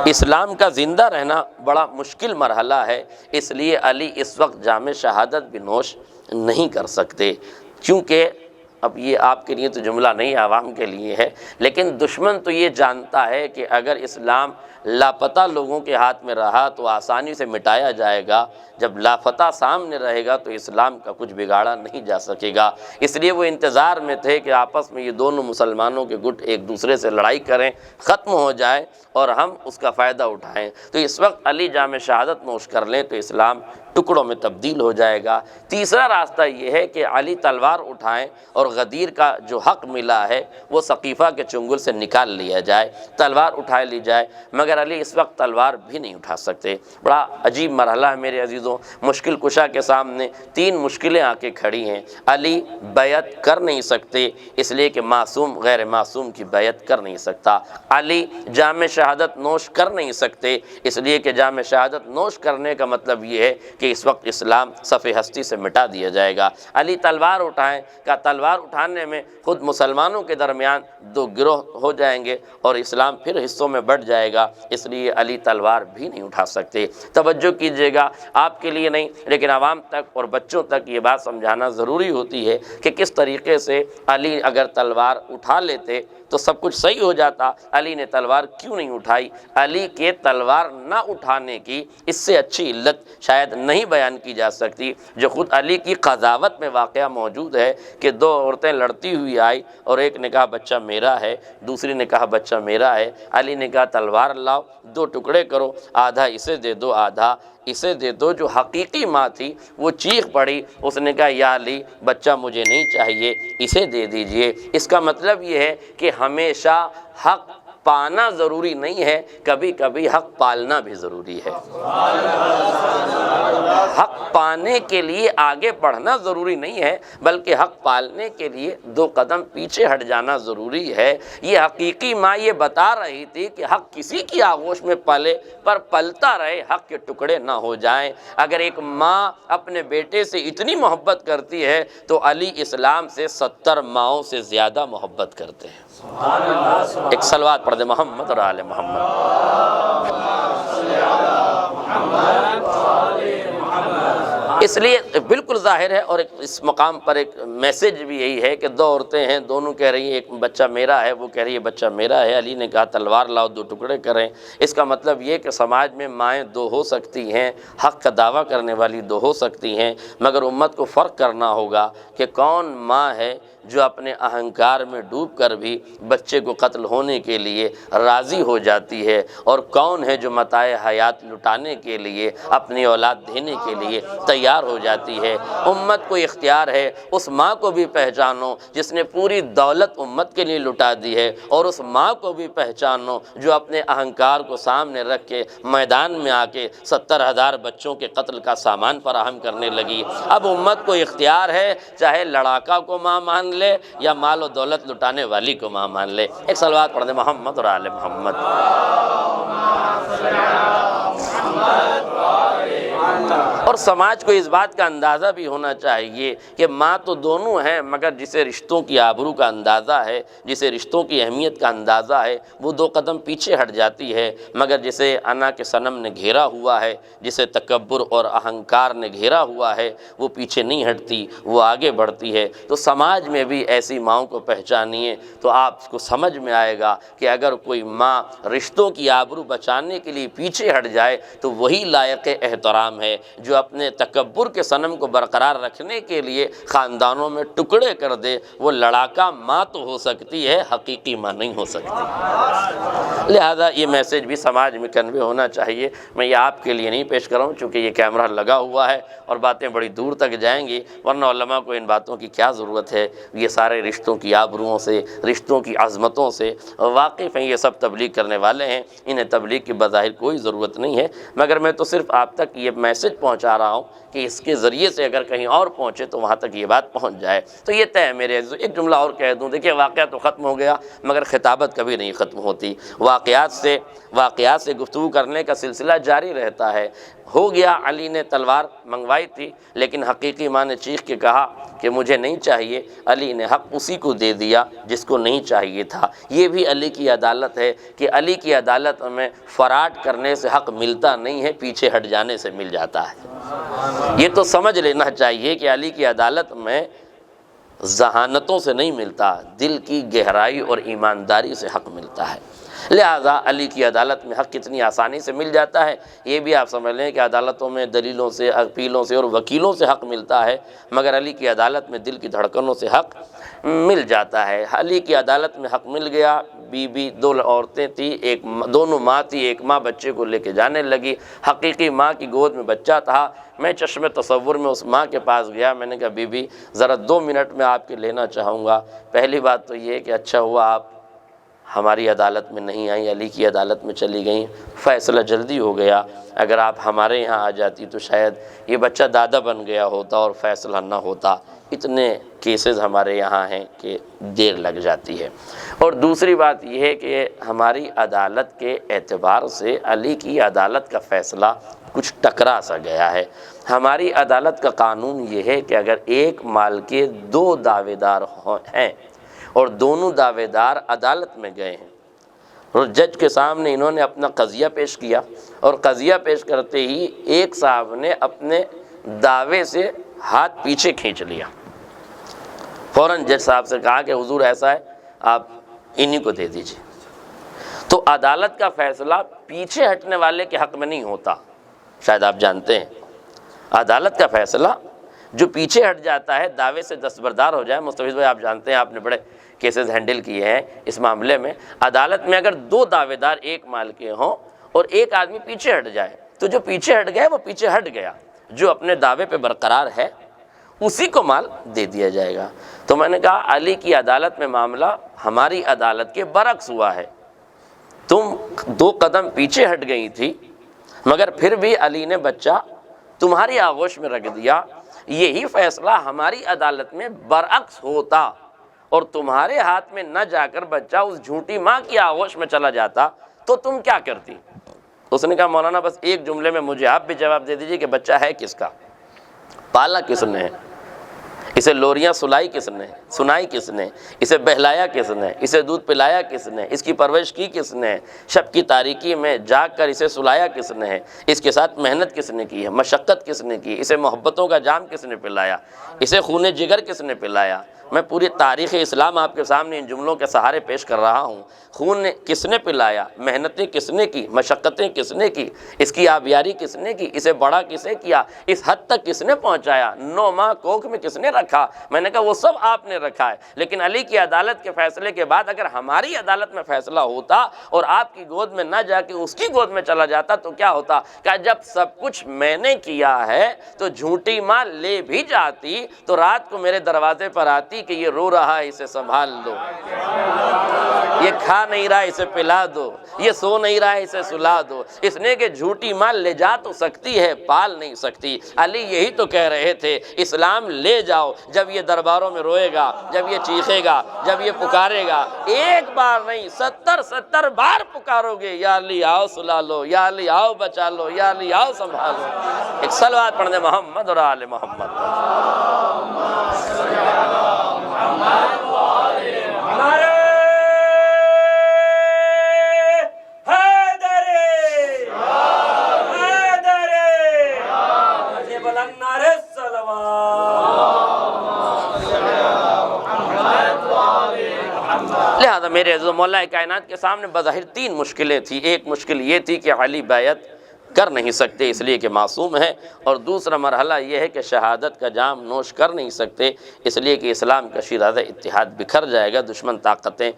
اسلام کا زندہ رہنا بڑا مشکل مرحلہ ہے، اس لیے علی اس وقت جام شہادت بھی نوش نہیں کر سکتے، کیونکہ اب یہ آپ کے لیے تو جملہ نہیں عوام کے لیے ہے، لیکن دشمن تو یہ جانتا ہے کہ اگر اسلام لاپتہ لوگوں کے ہاتھ میں رہا تو آسانی سے مٹایا جائے گا، جب لاپتہ سامنے رہے گا تو اسلام کا کچھ بگاڑا نہیں جا سکے گا۔ اس لیے وہ انتظار میں تھے کہ آپس میں یہ دونوں مسلمانوں کے گٹ ایک دوسرے سے لڑائی کریں، ختم ہو جائے اور ہم اس کا فائدہ اٹھائیں۔ تو اس وقت علی جام شہادت نوش کر لیں تو اسلام ٹکڑوں میں تبدیل ہو جائے گا۔ تیسرا راستہ یہ ہے کہ علی تلوار اٹھائیں اور غدیر کا جو حق ملا ہے وہ ثقیفہ کے چنگل سے نکال لیا جائے، تلوار اٹھا لی جائے، مگر علی اس وقت تلوار بھی نہیں اٹھا سکتے۔ بڑا عجیب مرحلہ ہے میرے عزیزوں، مشکل کشا کے سامنے تین مشکلیں آ کے کھڑی ہیں۔ علی بیعت کر نہیں سکتے اس لیے کہ معصوم غیر معصوم کی بیعت کر نہیں سکتا۔ علی جام شہادت نوش کر نہیں سکتے اس لیے کہ جام شہادت نوش کرنے کا مطلب یہ ہے کہ اس وقت اسلام صف ہستی سے مٹا دیا جائے گا۔ علی تلوار اٹھائیں، کہ تلوار اٹھانے میں خود مسلمانوں کے درمیان دو گروہ ہو جائیں گے اور اسلام پھر حصوں میں بٹ جائے گا، اس لیے علی تلوار بھی نہیں اٹھا سکتے۔ توجہ کیجئے گا، آپ کے لیے نہیں لیکن عوام تک اور بچوں تک یہ بات سمجھانا ضروری ہوتی ہے کہ کس طریقے سے علی اگر تلوار اٹھا لیتے تو سب کچھ صحیح ہو جاتا۔ علی نے تلوار کیوں نہیں اٹھائی؟ علی کے تلوار نہ اٹھانے کی اس سے اچھی علت شاید نہیں بیان کی جا سکتی، جو خود علی کی قضاوت میں واقعہ موجود ہے کہ دو عورتیں لڑتی ہوئی آئی اور ایک نے کہا بچہ میرا ہے، دوسری نے کہا بچہ میرا ہے۔ علی نے کہا تلوار لاؤ، دو ٹکڑے کرو، آدھا اسے دے دو آدھا اسے دے دو۔ جو حقیقی ماں تھی وہ چیخ پڑی، اس نے کہا یا علی بچہ مجھے نہیں چاہیے، اسے دے دیجئے۔ اس کا مطلب یہ ہے کہ ہمیشہ حق پانا ضروری نہیں ہے، کبھی کبھی حق پالنا بھی ضروری ہے۔ حق پانے کے لیے آگے بڑھنا ضروری نہیں ہے، بلکہ حق پالنے کے لیے دو قدم پیچھے ہٹ جانا ضروری ہے۔ یہ حقیقی ماں یہ بتا رہی تھی کہ حق کسی کی آغوش میں پلے پر پلتا رہے، حق کے ٹکڑے نہ ہو جائیں۔ اگر ایک ماں اپنے بیٹے سے اتنی محبت کرتی ہے تو علی اسلام سے 70 ماؤں سے زیادہ محبت کرتے ہیں۔ ایک صلوات پڑھ دے محمد اور آل محمد۔ اس لیے بالکل ظاہر ہے، اور اس مقام پر ایک میسج بھی یہی ہے کہ دو عورتیں ہیں، دونوں کہہ رہی ہیں ایک بچہ میرا ہے، وہ کہہ رہی ہے بچہ میرا ہے۔ علی نے کہا تلوار لاؤ، دو ٹکڑے کریں۔ اس کا مطلب یہ کہ سماج میں مائیں دو ہو سکتی ہیں، حق کا دعویٰ کرنے والی دو ہو سکتی ہیں، مگر امت کو فرق کرنا ہوگا کہ کون ماں ہے جو اپنے اہنکار میں ڈوب کر بھی بچے کو قتل ہونے کے لیے راضی ہو جاتی ہے، اور کون ہے جو متاع حیات لٹانے کے لیے اپنی اولاد دینے کے لیے تیار ہو جاتی ہے۔ امت کو اختیار ہے، اس ماں کو بھی پہچانو جس نے پوری دولت امت کے لیے لٹا دی ہے، اور اس ماں کو بھی پہچانو جو اپنے اہنکار کو سامنے رکھ کے میدان میں آ کے 70,000 بچوں کے قتل کا سامان فراہم کرنے لگی۔ اب امت کو اختیار ہے، چاہے لڑاکا کو ماں مان لے یا مال و دولت لٹانے والی کو ماں مان لے۔ ایک صلوات پڑھ دیں محمد اور آل محمد۔ اور سماج کو اس بات کا اندازہ بھی ہونا چاہیے کہ ماں تو دونوں ہیں، مگر جسے رشتوں کی آبرو کا اندازہ ہے، جسے رشتوں کی اہمیت کا اندازہ ہے، وہ دو قدم پیچھے ہٹ جاتی ہے، مگر جسے انا کے صنم نے گھیرا ہوا ہے، جسے تکبر اور اہنکار نے گھیرا ہوا ہے، وہ پیچھے نہیں ہٹتی، وہ آگے بڑھتی ہے۔ تو سماج میں بھی ایسی ماؤں کو پہچانیے تو آپ کو سمجھ میں آئے گا کہ اگر کوئی ماں رشتوں کی آبرو بچانے کے لیے پیچھے ہٹ جائے تو وہی لائق احترام ہے جو اپنے تکبر کے صنم کو برقرار رکھنے کے لیے خاندانوں میں ٹکڑے کر دے۔ وہ لڑاکا ماں تو ہو سکتی ہے، حقیقی ماں نہیں ہو سکتی۔ لہذا یہ میسج بھی سماج میں کنوے ہونا چاہیے۔ میں یہ آپ کے لیے نہیں پیش کر رہا ہوں چونکہ یہ کیمرہ لگا ہوا ہے اور باتیں بڑی دور تک جائیں گی، ورنہ علماء کو ان باتوں کی کیا ضرورت ہے۔ یہ سارے رشتوں کی آبروؤں سے، رشتوں کی عظمتوں سے واقف ہیں، یہ سب تبلیغ کرنے والے ہیں، انہیں تبلیغ کی بظاہر کوئی ضرورت نہیں ہے، مگر میں تو صرف آپ تک یہ میسج پہنچا رہا ہوں کہ اس کے ذریعے سے اگر کہیں اور پہنچے تو وہاں تک یہ بات پہنچ جائے۔ تو یہ طے ہے میرے عزیزو۔ ایک جملہ اور کہہ دوں، دیکھیے واقعہ تو ختم ہو گیا مگر خطابت کبھی نہیں ختم ہوتی۔ واقعات سے گفتگو کرنے کا سلسلہ جاری رہتا ہے۔ ہو گیا، علی نے تلوار منگوائی تھی لیکن حقیقی ماں نے چیخ کے کہا کہ مجھے نہیں چاہیے، علی نے حق اسی کو دے دیا جس کو نہیں چاہیے تھا۔ یہ بھی علی کی عدالت ہے کہ علی کی عدالت میں فراڈ کرنے سے حق ملتا نہیں ہے، پیچھے ہٹ جانے سے مل جاتا ہے۔ یہ تو سمجھ لینا چاہیے کہ علی کی عدالت میں ذہانتوں سے نہیں ملتا، دل کی گہرائی اور ایمانداری سے حق ملتا ہے۔ لہٰذا علی کی عدالت میں حق کتنی آسانی سے مل جاتا ہے، یہ بھی آپ سمجھ لیں کہ عدالتوں میں دلیلوں سے، اپیلوں سے اور وکیلوں سے حق ملتا ہے، مگر علی کی عدالت میں دل کی دھڑکنوں سے حق مل جاتا ہے۔ علی کی عدالت میں حق مل گیا، بیوی دو عورتیں تھیں، دونوں ماں تھی، ایک ماں بچے کو لے کے جانے لگی، حقیقی ماں کی گود میں بچہ تھا۔ میں چشم تصور میں اس ماں کے پاس گیا، میں نے کہا بی بی ذرا 2 منٹ میں آپ کے لینا چاہوں گا۔ پہلی بات تو یہ کہ اچھا ہوا آپ ہماری عدالت میں نہیں آئیں، علی کی عدالت میں چلی گئیں، فیصلہ جلدی ہو گیا۔ اگر آپ ہمارے یہاں آ جاتی تو شاید یہ بچہ دادا بن گیا ہوتا اور فیصلہ نہ ہوتا۔ اتنے کیسز ہمارے یہاں ہیں کہ دیر لگ جاتی ہے۔ اور دوسری بات یہ ہے کہ ہماری عدالت کے اعتبار سے علی کی عدالت کا فیصلہ کچھ ٹکرا سا گیا ہے۔ ہماری عدالت کا قانون یہ ہے کہ اگر ایک مال کے 2 دعوے دار ہیں اور دونوں دعوے دار عدالت میں گئے ہیں اور جج کے سامنے انہوں نے اپنا قضیہ پیش کیا، اور قضیہ پیش کرتے ہی ایک صاحب نے اپنے دعوے سے ہاتھ پیچھے کھینچ لیا، فوراً جج صاحب سے کہا کہ حضور ایسا ہے، آپ انہی کو دے دیجئے، تو عدالت کا فیصلہ پیچھے ہٹنے والے کے حق میں نہیں ہوتا۔ شاید آپ جانتے ہیں عدالت کا فیصلہ جو پیچھے ہٹ جاتا ہے، دعوے سے دستبردار ہو جائے۔ مستفیض بھائی آپ جانتے ہیں، آپ نے بڑے کیسز ہینڈل کیے ہیں اس معاملے میں، عدالت میں اگر 2 دعوے دار ایک مال کے ہوں اور ایک آدمی پیچھے ہٹ جائے تو جو پیچھے ہٹ گیا وہ پیچھے ہٹ گیا، جو اپنے دعوے پہ برقرار ہے اسی کو مال دے دیا جائے گا۔ تو میں نے کہا علی کی عدالت میں معاملہ ہماری عدالت کے برعکس ہوا ہے، تم 2 قدم پیچھے ہٹ گئی تھی مگر پھر بھی علی نے بچہ تمہاری آغوش میں رکھ دیا۔ یہی فیصلہ ہماری عدالت میں برعکس ہوتا اور تمہارے ہاتھ میں نہ جا کر بچہ اس جھوٹی ماں کی آغوش میں چلا جاتا تو تم کیا کرتی؟ اس نے کہا مولانا بس ایک جملے میں مجھے آپ بھی جواب دے دیجئے کہ بچہ ہے کس کا، پالا کس نے، اسے لوریاں سلائی کس نے، سنائی کس نے، اسے بہلایا کس نے، اسے دودھ پلایا کس نے، اس کی پرورش کی کس نے، شب کی تاریکی میں جاگ کر اسے سلایا کس نے ہے، اس کے ساتھ محنت کس نے کی ہے، مشقت کس نے کی، اسے محبتوں کا جام کس نے پلایا، اسے خون جگر کس نے پلایا۔ میں پوری تاریخ اسلام آپ کے سامنے ان جملوں کے سہارے پیش کر رہا ہوں۔ خون کس نے پلایا، محنتیں کس نے کی، مشقتیں کس نے کی، اس کی آبیاری کس نے کی، اسے بڑا کسے کیا، اس حد تک کس نے پہنچایا، 9 ماہ کوکھ میں کس نے رکھا۔ میں نے کہا وہ سب آپ نے رکھا ہے، لیکن علی کی عدالت کے فیصلے کے بعد اگر ہماری عدالت میں فیصلہ ہوتا اور آپ کی گود میں نہ جا کے اس کی گود میں چلا جاتا تو کیا ہوتا؟ کہ جب سب کچھ میں نے کیا ہے تو جھوٹی ماں لے بھی جاتی تو رات کو میرے دروازے پر آتی کہ یہ رو رہا ہے اسے سنبھال دو، یہ کھا نہیں رہا اسے پلا دو، یہ سو نہیں رہا اسے سلا دو۔ اس نے کہ جھوٹی ماں لے جا تو سکتی ہے، پال نہیں سکتی۔ علی یہی تو کہہ رہے تھے، اسلام لے جاؤ۔ جب یہ درباروں میں روئے گا، جب یہ چیخے گا، جب یہ پکارے گا، ایک بار نہیں 70 بار پکارو گے، یا علی آؤ سلا لو، یا علی آؤ بچا لو، یا علی آؤ سنبھالو۔ ایک صلوات پڑھنے محمد اور آل محمد۔ لہذا میرے عزیز مولا کائنات کے سامنے بظاہر 3 مشکلیں تھیں۔ ایک مشکل یہ تھی کہ علی بیعت کر نہیں سکتے اس لیے کہ معصوم ہیں، اور دوسرا مرحلہ یہ ہے کہ شہادت کا جام نوش کر نہیں سکتے اس لیے کہ اسلام کا شیرازہ اتحاد بکھر جائے گا، دشمن طاقتیں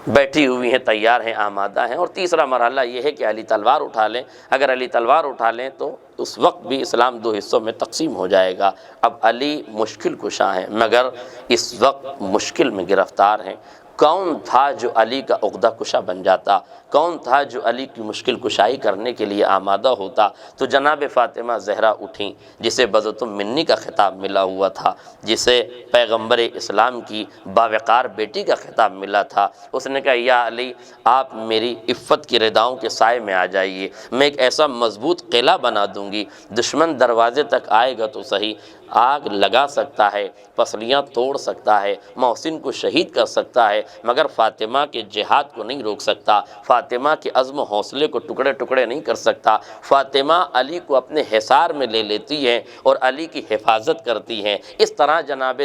بیٹھی ہوئی ہیں، تیار ہیں، آمادہ ہیں۔ اور تیسرا مرحلہ یہ ہے کہ علی تلوار اٹھا لیں۔ اگر علی تلوار اٹھا لیں تو اس وقت بھی اسلام 2 حصوں میں تقسیم ہو جائے گا۔ اب علی مشکل کشا ہیں مگر اس وقت مشکل میں گرفتار ہیں۔ کون تھا جو علی کا عقدہ کشا بن جاتا؟ کون تھا جو علی کی مشکل کشائی کرنے کے لیے آمادہ ہوتا؟ تو جناب فاطمہ زہرا اٹھیں، جسے بذتم منی کا خطاب ملا ہوا تھا، جسے پیغمبر اسلام کی باوقار بیٹی کا خطاب ملا تھا۔ اس نے کہا یا علی، آپ میری عفت کی رداؤں کے سائے میں آ جائیے، میں ایک ایسا مضبوط قلعہ بنا دوں گی، دشمن دروازے تک آئے گا تو صحیح آگ لگا سکتا ہے، پسلیاں توڑ سکتا ہے، محسن کو شہید کر سکتا ہے، مگر فاطمہ کے جہاد کو نہیں روک سکتا، فاطمہ کے عزم و حوصلے کو ٹکڑے ٹکڑے نہیں کر سکتا۔ فاطمہ علی کو اپنے حصار میں لے لیتی ہیں اور علی کی حفاظت کرتی ہیں۔ اس طرح جناب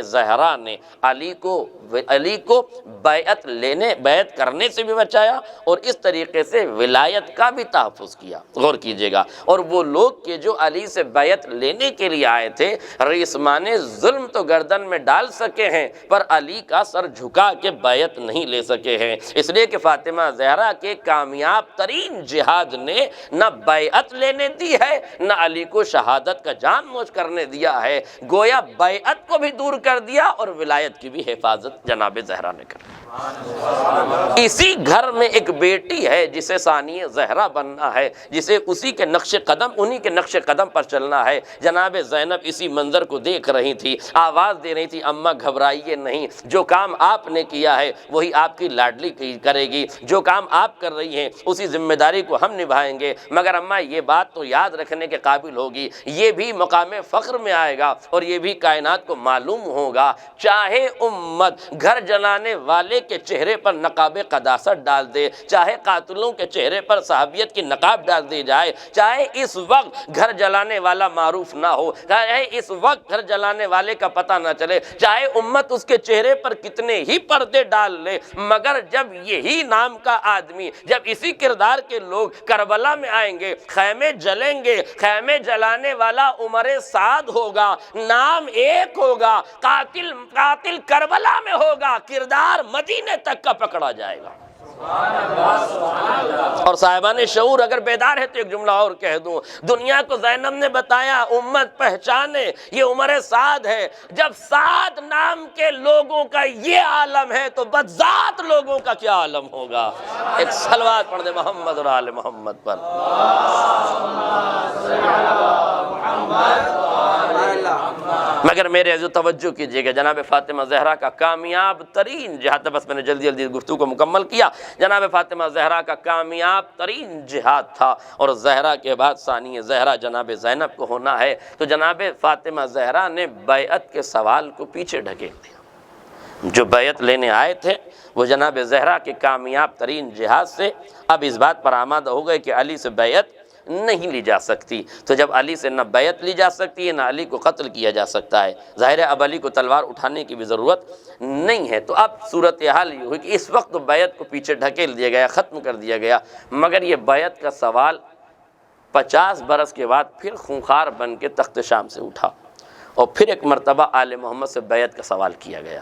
زہرا نے علی کو بیعت کرنے سے بھی بچایا اور اس طریقے سے ولایت کا بھی تحفظ کیا۔ غور کیجئے گا، اور وہ لوگ کہ جو علی سے بیعت لینے کے لیے آئے تھے، رئیسمان ظلم تو گردن میں ڈال سکے ہیں پر علی کا سر جھکا کے بیعت نہیں لے سکے ہیں، اس لیے کہ فاطمہ زہرا کے کامیاب ترین جہاد نے نہ بیعت لینے دی ہے، نہ علی کو شہادت کا جام نوش کرنے دیا ہے، گویا بیعت کو بھی دور کر دیا اور ولایت کی بھی حفاظت جناب زہرا نے کر دی۔ اسی گھر میں ایک بیٹی ہے جسے ثانیہ زہرا بننا ہے، جسے انہی کے نقش قدم پر چلنا ہے۔ جناب زینب اسی منظر کو دیکھ رہی تھی، آواز دے رہی تھی، اماں گھبرائیے نہیں، جو کام آپ نے کیا ہے وہی آپ کی لاڈلی کرے گی، جو کام آپ کر رہی ہیں اسی ذمہ داری کو ہم نبھائیں گے، مگر اماں یہ بات تو یاد رکھنے کے قابل ہوگی، یہ بھی مقام فخر میں آئے گا اور یہ بھی کائنات کو معلوم ہوگا، چاہے امت گھر جلانے والے کے چہرے پر نقاب قداست ڈال دے، چاہے قاتلوں کے چہرے پر صحابیت کی نقاب ڈال دی جائے، چاہے اس وقت گھر جلانے والا معروف نہ ہو، چاہے اس وقت گھر جلانے والے کا پتہ نہ چلے، چاہے امت اس کے چہرے پر کتنے ہی پردے ڈال لے، مگر جب یہی نام کا آدمی، جب اسی کردار کے لوگ کربلا میں آئیں گے، خیمے جلیں گے، خیمے جلانے والا عمر سعد ہوگا، نام ایک ہوگا، قاتل کربلا میں ہوگا، کردار مدینے تک کا پکڑا جائے گا۔ اور صاحبان شعور اگر بیدار ہے تو ایک جملہ اور کہہ دوں، دنیا کو زینب نے بتایا امت پہچانے یہ عمر سعد ہے، جب سعد نام کے لوگوں کا یہ عالم ہے تو بذات لوگوں کا کیا عالم ہوگا۔ ایک صلوات پڑھ دے محمد اور آل محمد پر۔ مگر میرے عزیز توجہ کیجئے گا، جناب فاطمہ زہرا کا کامیاب ترین جہاد، بس میں نے جلدی گفتگو کو مکمل کیا، جناب فاطمہ زہرا کا کامیاب ترین جہاد تھا، اور زہرا کے بعد ثانیہ زہرا جناب زینب کو ہونا ہے، تو جناب فاطمہ زہرا نے بیعت کے سوال کو پیچھے ڈھکیل دیا۔ جو بیعت لینے آئے تھے وہ جناب زہرا کے کامیاب ترین جہاد سے اب اس بات پر آمادہ ہو گئے کہ علی سے بیعت نہیں لی جا سکتی، تو جب علی سے نہ بیعت لی جا سکتی ہے نہ علی کو قتل کیا جا سکتا ہے، ظاہر ہے اب علی کو تلوار اٹھانے کی بھی ضرورت نہیں ہے، تو اب صورتحال یہ ہوئی کہ اس وقت بیعت کو پیچھے ڈھکیل دیا گیا، ختم کر دیا گیا، مگر یہ بیعت کا سوال 50 برس کے بعد پھر خونخوار بن کے تخت شام سے اٹھا، اور پھر ایک مرتبہ آل محمد سے بیعت کا سوال کیا گیا،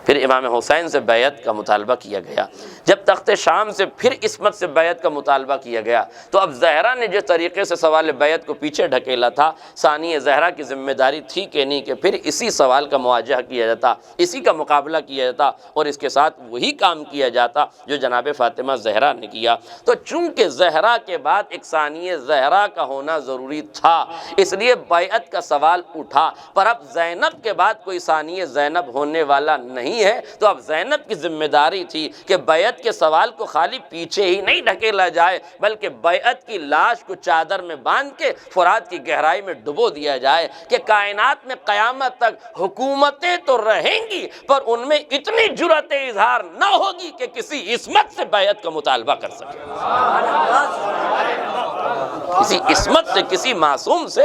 پھر امام حسین سے بیعت کا مطالبہ کیا گیا، جب تخت شام سے پھر عصمت سے بیعت کا مطالبہ کیا گیا، تو اب زہرا نے جس طریقے سے سوال بیعت کو پیچھے ڈھکیلا تھا، ثانیہ زہرا کی ذمہ داری تھی کہ نہیں کہ پھر اسی سوال کا مواجہہ کیا جاتا، اسی کا مقابلہ کیا جاتا، اور اس کے ساتھ وہی کام کیا جاتا جو جناب فاطمہ زہرا نے کیا۔ تو چونکہ زہرا کے بعد ایک ثانیہ زہرا کا ہونا ضروری تھا، اس لیے بیعت کا سوال اٹھا، پر اب زینب کے بعد کوئی ثانیہ زینب ہونے والا نہیں ہے، تو اب زینب کی ذمہ داری تھی کہ بیعت کے سوال کو خالی پیچھے ہی نہیں ڈھکیلا جائے، بلکہ بیعت کی لاش کو چادر میں باندھ کے فرات کی گہرائی میں ڈبو دیا جائے کہ کائنات میں قیامت تک حکومتیں تو رہیں گی پر ان میں اتنی جرأت اظہار نہ ہوگی کہ کسی عصمت سے بیعت کا مطالبہ کر سکے، کسی عصمت سے، کسی معصوم سے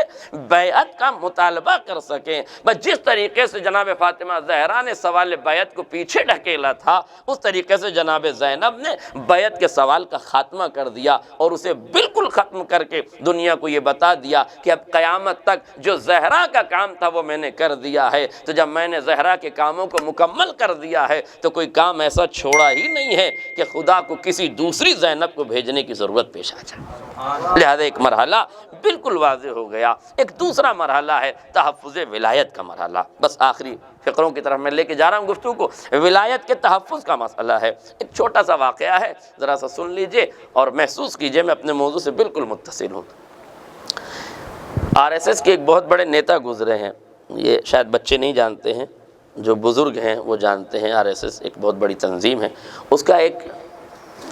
بیعت کا مطالبہ کر سکیں۔ بس جس طریقے سے جناب فاطمہ زہرا نے سوال بیعت کو پیچھے ڈھکیلا تھا، اس طریقے سے جناب زینب نے بیعت کے سوال کا خاتمہ کر دیا، اور اسے بالکل ختم کر کے دنیا کو یہ بتا دیا کہ اب قیامت تک جو زہرا کا کام تھا وہ میں نے کر دیا ہے، تو جب میں نے زہرا کے کاموں کو مکمل کر دیا ہے تو کوئی کام ایسا چھوڑا ہی نہیں ہے کہ خدا کو کسی دوسری زینب کو بھیجنے کی ضرورت پیش آ جائے۔ لہذا ایک مرحلہ بالکل واضح ہو گیا۔ ایک دوسرا مرحلہ ہے تحفظ ولایت کا مرحلہ، بس آخری فقروں کی طرف میں لے کے جا رہا ہوں گفتگو کو، ولایت کے تحفظ کا مسئلہ ہے۔ ایک چھوٹا سا واقعہ ہے، ذرا سا سن لیجئے اور محسوس کیجئے میں اپنے موضوع سے بالکل متصل ہوں۔ RSS کے ایک بہت بڑے نیتا گزرے ہیں، یہ شاید بچے نہیں جانتے ہیں، جو بزرگ ہیں وہ جانتے ہیں۔ RSS ایک بہت بڑی تنظیم ہے، اس کا ایک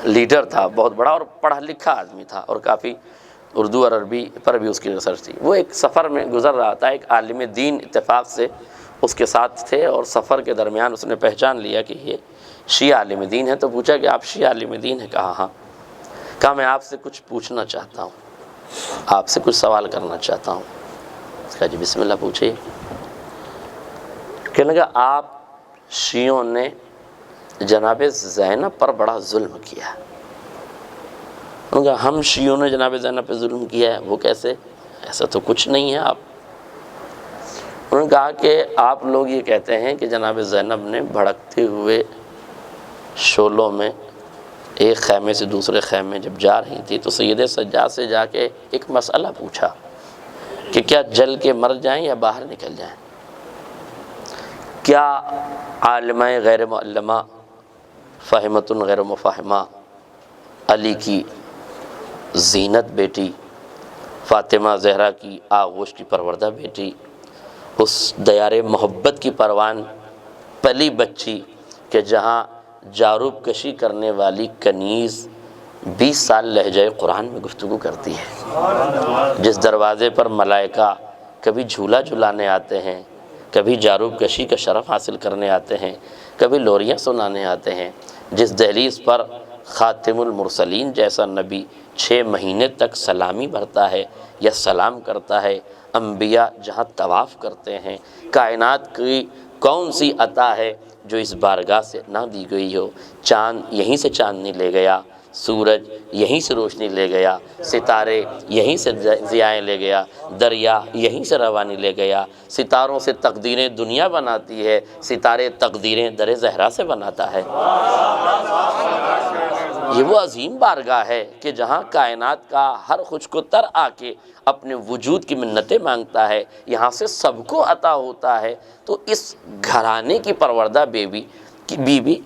لیڈر تھا بہت بڑا اور پڑھا لکھا آدمی تھا اور کافی اردو اور عربی پر بھی اس کی ریسرچ تھی۔ وہ ایک سفر میں گزر رہا تھا، ایک عالم دین اتفاق سے اس کے ساتھ تھے، اور سفر کے درمیان اس نے پہچان لیا کہ یہ شیعہ عالم دین ہے، تو پوچھا کہ آپ شیعہ عالم دین ہیں؟ کہا ہاں۔ کہا میں آپ سے کچھ پوچھنا چاہتا ہوں، آپ سے کچھ سوال کرنا چاہتا ہوں۔ کہا جی بسم اللہ پوچھئے۔ کہنے لگا آپ شیعوں نے جناب زینب پر بڑا ظلم کیا۔ انہوں نے کہا ہم شیعوں نے جناب زینب پہ ظلم کیا ہے؟ وہ کیسے؟ ایسا تو کچھ نہیں ہے آپ۔ انہوں نے کہا کہ آپ لوگ یہ کہتے ہیں کہ جناب زینب نے بھڑکتے ہوئے شعلوں میں ایک خیمے سے دوسرے خیمے جب جا رہی تھی تو سید سجاد سے جا کے ایک مسئلہ پوچھا کہ کیا جل کے مر جائیں یا باہر نکل جائیں؟ کیا عالمہ غیر معلمہ، فہمۃ غیر مفہمہ، علی کی زینت بیٹی، فاطمہ زہرا کی آغوش کی پروردہ بیٹی، اس دیار محبت کی پروان پلی بچی کہ جہاں جاروب کشی کرنے والی کنیز 20 سال لہجہ قرآن میں گفتگو کرتی ہے، جس دروازے پر ملائکہ کبھی جھولا جھلانے آتے ہیں، کبھی جاروب کشی کا شرف حاصل کرنے آتے ہیں، کبھی لوریاں سنانے آتے ہیں، جس دہلیز پر خاتم المرسلین جیسا نبی 6 مہینے تک سلامی بھرتا ہے یا سلام کرتا ہے، انبیاء جہاں طواف کرتے ہیں، کائنات کی کون سی عطا ہے جو اس بارگاہ سے نہ دی گئی ہو؟ چاند یہیں سے چاندنی لے گیا، سورج یہیں سے روشنی لے گیا، ستارے یہیں سے ضیائیں لے گیا، دریا یہیں سے روانی لے گیا، ستاروں سے تقدیریں دنیا بناتی ہے، ستارے تقدیریں در زہرا سے بناتا ہے۔ یہ وہ عظیم بارگاہ ہے کہ جہاں کائنات کا ہر خوش کو تر آ کے اپنے وجود کی منتیں مانگتا ہے، یہاں سے سب کو عطا ہوتا ہے۔ تو اس گھرانے کی پروردہ بیوی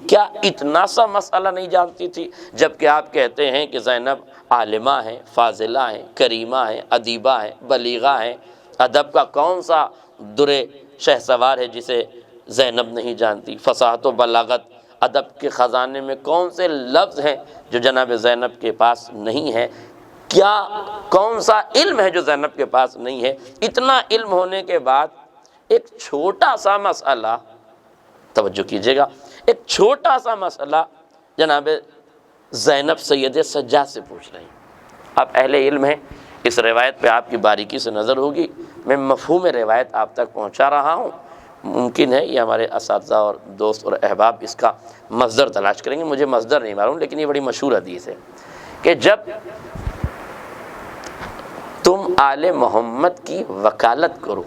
کیا اتنا سا مسئلہ نہیں جانتی تھی؟ جبکہ آپ کہتے ہیں کہ زینب عالمہ ہیں، فاضلہ ہیں، کریمہ ہیں، ادیبہ ہیں، بلیغہ ہیں، ادب کا کون سا در شہسوار ہے جسے زینب نہیں جانتی؟ فصاحت و بلاغت ادب کے خزانے میں کون سے لفظ ہیں جو جناب زینب کے پاس نہیں ہے؟ کیا کون سا علم ہے جو زینب کے پاس نہیں ہے؟ اتنا علم ہونے کے بعد ایک چھوٹا سا مسئلہ، توجہ کیجئے گا، ایک چھوٹا سا مسئلہ جناب زینب سید سجاد سے پوچھ رہی ہیں۔ آپ اہل علم ہیں، اس روایت پہ آپ کی باریکی سے نظر ہوگی، میں مفہوم روایت آپ تک پہنچا رہا ہوں۔ ممکن ہے یہ ہمارے اساتذہ اور دوست اور احباب اس کا مصدر تلاش کریں گے، مجھے مصدر نہیں معلوم، لیکن یہ بڑی مشہور حدیث ہے کہ جب تم آل محمد کی وکالت کرو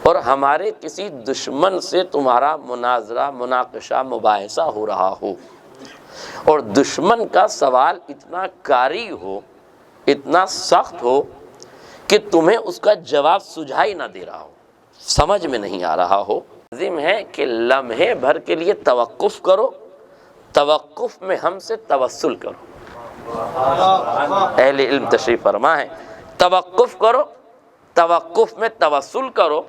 اور ہمارے کسی دشمن سے تمہارا مناظرہ، مناقشہ، مباحثہ ہو رہا ہو، اور دشمن کا سوال اتنا کاری ہو، اتنا سخت ہو کہ تمہیں اس کا جواب سجھائی نہ دے رہا ہو، سمجھ میں نہیں آ رہا ہو، لازم ہے کہ لمحے بھر کے لیے توقف کرو، توقف میں ہم سے توسل کرو۔ اہل علم تشریف فرما ہے، توقف کرو، توقف میں توسل کرو،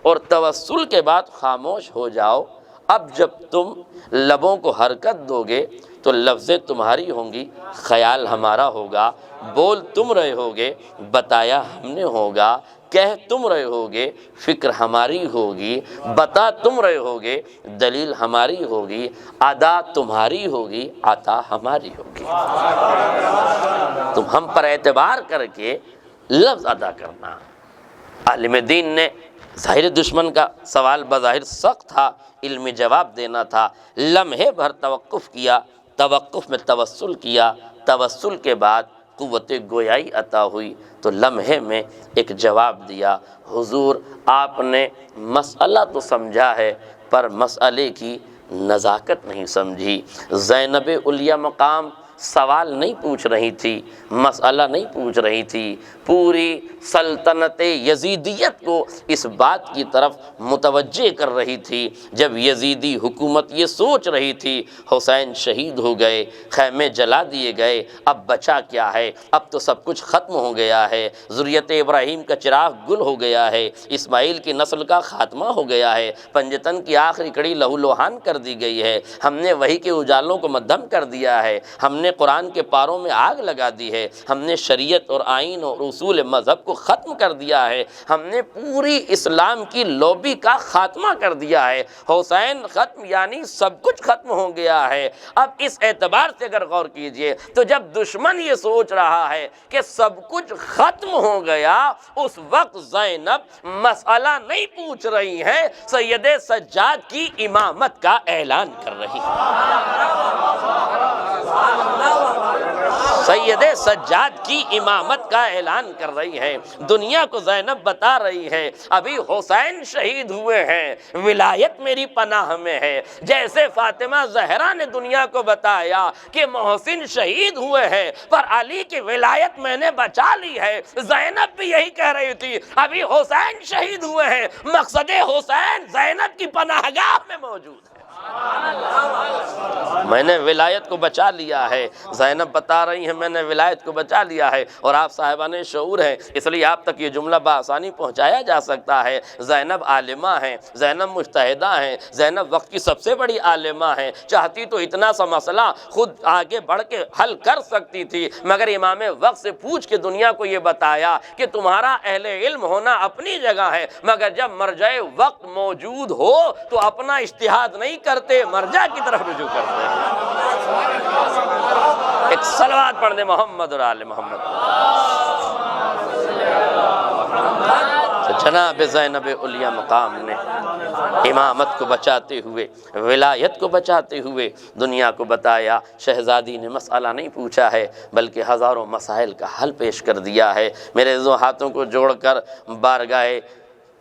اور توسل کے بعد خاموش ہو جاؤ۔ اب جب تم لبوں کو حرکت دو گے تو لفظیں تمہاری ہوں گی، خیال ہمارا ہوگا، بول تم رہے ہوگے، بتایا ہم نے ہوگا، کہہ تم رہے ہوگے، فکر ہماری ہوگی، بتا تم رہے ہوگے، دلیل ہماری ہوگی، ادا تمہاری ہوگی، عطا ہماری ہوگی۔ تم ہم پر اعتبار کر کے لفظ ادا کرنا۔ عالم دین نے ظاہر دشمن کا سوال بظاہر سخت تھا، علمی جواب دینا تھا، لمحے بھر توقف کیا، توقف میں توسل کیا، توسل کے بعد قوت گویائی عطا ہوئی تو لمحے میں ایک جواب دیا۔ حضور آپ نے مسئلہ تو سمجھا ہے پر مسئلے کی نزاکت نہیں سمجھی۔ زینب علیہ مقام سوال نہیں پوچھ رہی تھی، مسئلہ نہیں پوچھ رہی تھی، پوری سلطنت یزیدیت کو اس بات کی طرف متوجہ کر رہی تھی۔ جب یزیدی حکومت یہ سوچ رہی تھی حسین شہید ہو گئے، خیمے جلا دیے گئے، اب بچا کیا ہے؟ اب تو سب کچھ ختم ہو گیا ہے، ذریت ابراہیم کا چراغ گل ہو گیا ہے، اسماعیل کی نسل کا خاتمہ ہو گیا ہے، پنجتن کی آخری کڑی لہو لوہان کر دی گئی ہے، ہم نے وحی کے اجالوں کو مدھم کر دیا ہے، ہم نے نے قرآن کے پاروں میں آگ لگا دی ہے، ہم نے شریعت اور آئین اور اصول مذہب کو ختم کر دیا ہے، ہم نے پوری اسلام کی لوبی کا خاتمہ کر دیا ہے۔ حسین ختم یعنی سب کچھ ختم ہو گیا ہے۔ اب اس اعتبار سے اگر غور کیجئے تو جب دشمن یہ سوچ رہا ہے کہ سب کچھ ختم ہو گیا، اس وقت زینب مسئلہ نہیں پوچھ رہی ہیں، سید سجاد کی امامت کا اعلان کر رہی ہیں۔ سید سجاد کی امامت کا اعلان کر رہی ہے۔ دنیا کو زینب بتا رہی ہے ابھی حسین شہید ہوئے ہیں، ولایت میری پناہ میں ہے۔ جیسے فاطمہ زہرا نے دنیا کو بتایا کہ محسن شہید ہوئے ہیں پر علی کی ولایت میں نے بچا لی ہے، زینب بھی یہی کہہ رہی تھی ابھی حسین شہید ہوئے ہیں، مقصد حسین زینب کی پناہ گاہ میں موجود ہے۔ میں نے ولایت کو بچا لیا ہے، زینب بتا رہی ہیں میں نے ولایت کو بچا لیا ہے، اور آپ صاحبان شعور ہیں اس لیے آپ تک یہ جملہ بآسانی پہنچایا جا سکتا ہے۔ زینب عالمہ ہیں، زینب مجتہدہ ہیں، زینب وقت کی سب سے بڑی عالمہ ہیں، چاہتی تو اتنا سا مسئلہ خود آگے بڑھ کے حل کر سکتی تھی، مگر امام وقت سے پوچھ کے دنیا کو یہ بتایا کہ تمہارا اہل علم ہونا اپنی جگہ ہے، مگر جب مرجع وقت موجود ہو تو اپنا اجتہاد نہیں کرتے، مرجع کی طرف رجوع کرتے ہیں۔ ایک صلوات پڑھ دیں محمد اور آل محمد۔ جناب زینب علیہ مقام نے امامت کو بچاتے ہوئے، ولایت کو بچاتے ہوئے دنیا کو بتایا۔ شہزادی نے مسئلہ نہیں پوچھا ہے بلکہ ہزاروں مسائل کا حل پیش کر دیا ہے۔ میرے دو ہاتھوں کو جوڑ کر بارگاہ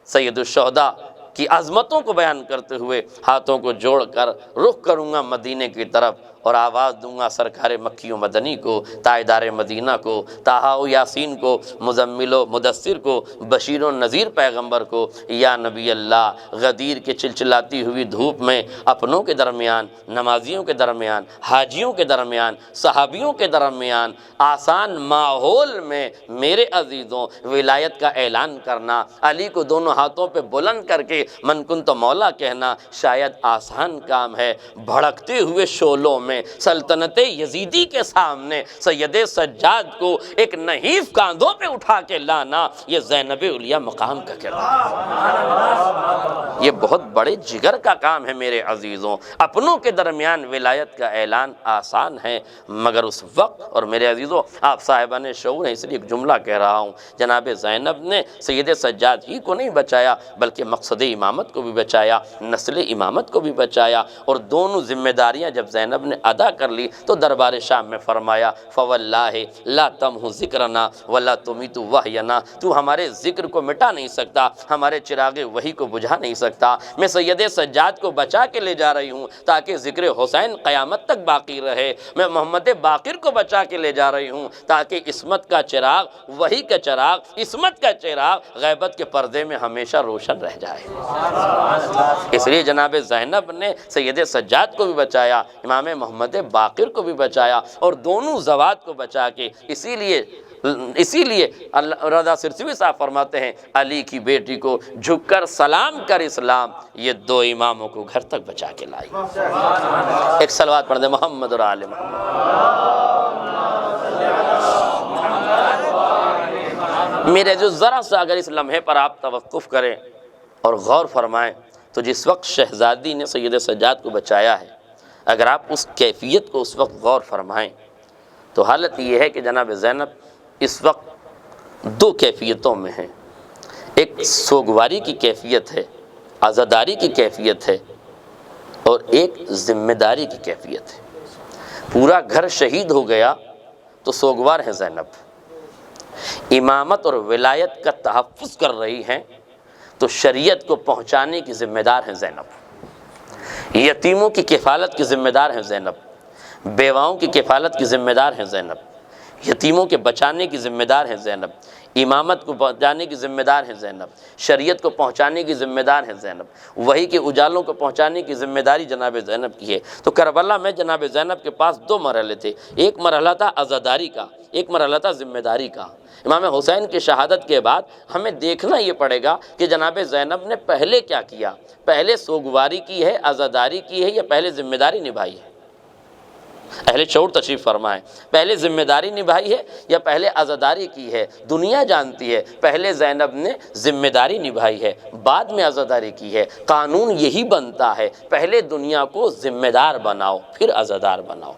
سید الشہداء کی عظمتوں کو بیان کرتے ہوئے ہاتھوں کو جوڑ کر رخ کروں گا مدینے کی طرف، اور آواز دوں گا سرکار مکی و مدنی کو، تاجدار مدینہ کو، طٰہٰ و یاسین کو، مزمل و مدثر کو، بشیر و نذیر پیغمبر کو، یا نبی اللہ، غدیر کے چلچلاتی ہوئی دھوپ میں اپنوں کے درمیان، نمازیوں کے درمیان، حاجیوں کے درمیان، صحابیوں کے درمیان آسان ماحول میں میرے عزیزوں ولایت کا اعلان کرنا، علی کو دونوں ہاتھوں پہ بلند کر کے من کنت مولا کہنا شاید آسان کام ہے۔ بھڑکتے ہوئے شعلوں میں سلطنت یزیدی کے سامنے سید سجاد کو ایک نحیف کاندھوں پہ اٹھا کے لانا، یہ زینب علیہ مقام کا کردار ہے۔ یہ بہت بڑے جگر کا کام ہے میرے عزیزوں۔ اپنوں کے درمیان ولایت کا اعلان آسان ہے، مگر اس وقت، اور میرے عزیزوں آپ صاحبان شعور ہیں اس لیے ایک جملہ کہہ رہا ہوں، جناب زینب نے سید سجاد ہی کو نہیں بچایا بلکہ مقصد امامت کو بھی بچایا، نسل امامت کو بھی بچایا، اور دونوں ذمہ داریاں جب زینب نے ادا کر لی تو دربار شام میں فرمایا فواللہ لا تمحو ذکرنا ولا تمیت وحینا، تو ہمارے ذکر کو مٹا نہیں سکتا، ہمارے چراغ وحی کو بجھا نہیں سکتا۔ میں سید سجاد کو بچا کے لے جا رہی ہوں تاکہ ذکر حسین قیامت تک باقی رہے، میں محمد باقر کو بچا کے لے جا رہی ہوں تاکہ عصمت کا چراغ، وحی کا چراغ، عصمت کا چراغ غیبت کے پردے میں ہمیشہ روشن رہ جائے۔ اس لیے جناب زینب نے سید سجاد کو بھی بچایا، امام محمد باقر کو بھی بچایا، اور دونوں زوات کو بچا کے اسی لیے رضا سرسوی صاحب فرماتے ہیں علی کی بیٹی کو جھک کر سلام کر اسلام، یہ دو اماموں کو گھر تک بچا کے لائی۔ ایک صلوات پڑھ دیں محمد اور آل محمد۔ میرے جو ذرا سا اگر اس لمحے پر آپ توقف کریں اور غور فرمائیں تو جس وقت شہزادی نے سید سجاد کو بچایا ہے، اگر آپ اس کیفیت کو اس وقت غور فرمائیں تو حالت یہ ہے کہ جناب زینب اس وقت دو کیفیتوں میں ہیں۔ ایک سوگواری کی کیفیت ہے، عزاداری کی کیفیت ہے، اور ایک ذمہ داری کی کیفیت ہے۔ پورا گھر شہید ہو گیا تو سوگوار ہے زینب، امامت اور ولایت کا تحفظ کر رہی ہیں تو شریعت کو پہنچانے کی ذمہ دار ہیں زینب، یتیموں کی کفالت کی ذمہ دار ہیں زینب، بیواؤں کی کفالت کی ذمہ دار ہیں زینب، یتیموں کے بچانے کی ذمہ دار ہیں زینب، امامت کو پہنچانے کی ذمہ دار ہیں زینب، شریعت کو پہنچانے کی ذمہ دار ہیں زینب، وحی کے اجالوں کو پہنچانے کی ذمہ داری جناب زینب کی ہے۔ تو کربلا میں جناب زینب کے پاس دو مرحلے تھے، ایک مرحلہ تھا عزاداری کا، ایک مرحلہ تھا ذمہ داری کا۔ امام حسین کی شہادت کے بعد ہمیں دیکھنا یہ پڑے گا کہ جناب زینب نے پہلے کیا کیا، پہلے سوگواری کی ہے، عزاداری کی ہے، یا پہلے ذمہ داری نبھائی ہے۔ اہل شعور تشریف فرمائیں، پہلے ذمہ داری نبھائی ہے یا پہلے عزاداری کی ہے؟ دنیا جانتی ہے پہلے زینب نے ذمہ داری نبھائی ہے، بعد میں عزاداری کی ہے۔ قانون یہی بنتا ہے، پہلے دنیا کو ذمہ دار بناؤ پھر عزادار بناؤ۔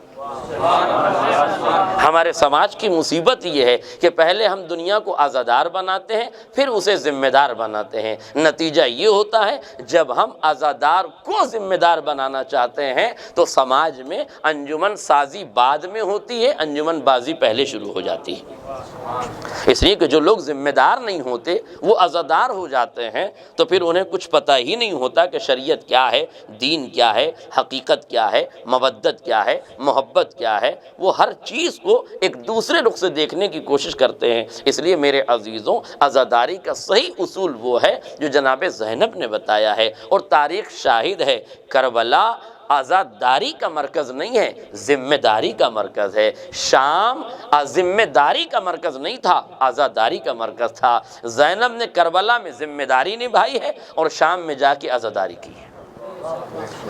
ہمارے سماج کی مصیبت یہ ہے کہ پہلے ہم دنیا کو عزادار بناتے ہیں پھر اسے ذمہ دار بناتے ہیں۔ نتیجہ یہ ہوتا ہے جب ہم عزادار کو ذمہ دار بنانا چاہتے ہیں تو سماج میں انجمن سازی بعد میں ہوتی ہے، انجمن بازی پہلے شروع ہو جاتی ہے۔ اس لیے کہ جو لوگ ذمہ دار نہیں ہوتے وہ عزادار ہو جاتے ہیں تو پھر انہیں کچھ پتہ ہی نہیں ہوتا کہ شریعت کیا ہے، دین کیا ہے، حقیقت کیا ہے، مودت کیا ہے، محبت کیا ہے۔ وہ ہر چیز کو ایک دوسرے رخ سے دیکھنے کی کوشش کرتے ہیں۔ اس لیے میرے عزیزوں، عزاداری کا صحیح اصول وہ ہے جو جناب زینب نے بتایا ہے، اور تاریخ شاہد ہے کربلا آزاداری کا مرکز نہیں ہے، ذمہ داری کا مرکز ہے۔ شام ذمہ داری کا مرکز نہیں تھا، آزاداری کا مرکز تھا۔ زینب نے کربلا میں ذمہ داری نبھائی ہے اور شام میں جا کے آزاداری کی ہے۔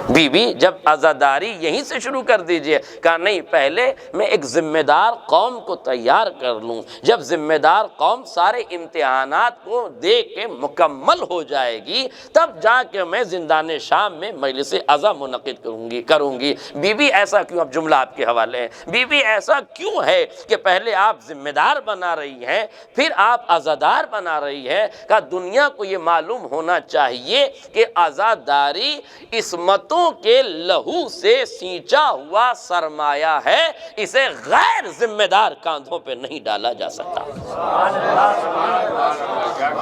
بی بی جب عزاداری یہیں سے شروع کر دیجئے، کہا نہیں پہلے میں ایک ذمہ دار قوم کو تیار کر لوں، جب ذمہ دار قوم سارے امتحانات کو دے کے مکمل ہو جائے گی تب جا کے میں زندان شام میں مجلس عزا منعقد کروں گی۔ بی بی ایسا کیوں؟ اب جملہ آپ کے حوالے ہیں، بی بی ایسا کیوں ہے کہ پہلے آپ ذمہ دار بنا رہی ہیں پھر آپ عزادار بنا رہی ہیں؟ کہا دنیا کو یہ معلوم ہونا چاہیے کہ عزاداری عصمتوں کے لہو سے سینچا ہوا سرمایہ ہے، اسے غیر ذمہ دار کاندھوں پہ نہیں ڈالا جا سکتا۔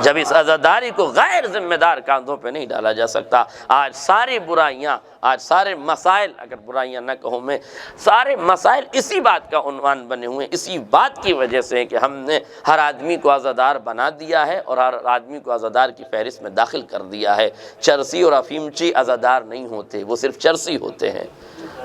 جب اس عزاداری کو غیر ذمہ دار کاندھوں پہ نہیں ڈالا جا سکتا، آج ساری برائیاں، آج سارے مسائل، اگر برائیاں نہ کہوں میں، سارے مسائل اسی بات کا عنوان بنے ہوئے ہیں، اسی بات کی وجہ سے کہ ہم نے ہر آدمی کو عزادار بنا دیا ہے اور ہر آدمی کو عزادار کی فہرست میں داخل کر دیا ہے۔ چرسی اور افیمچی عزادار نہیں ہوتے، وہ صرف چرسی ہوتے ہیں،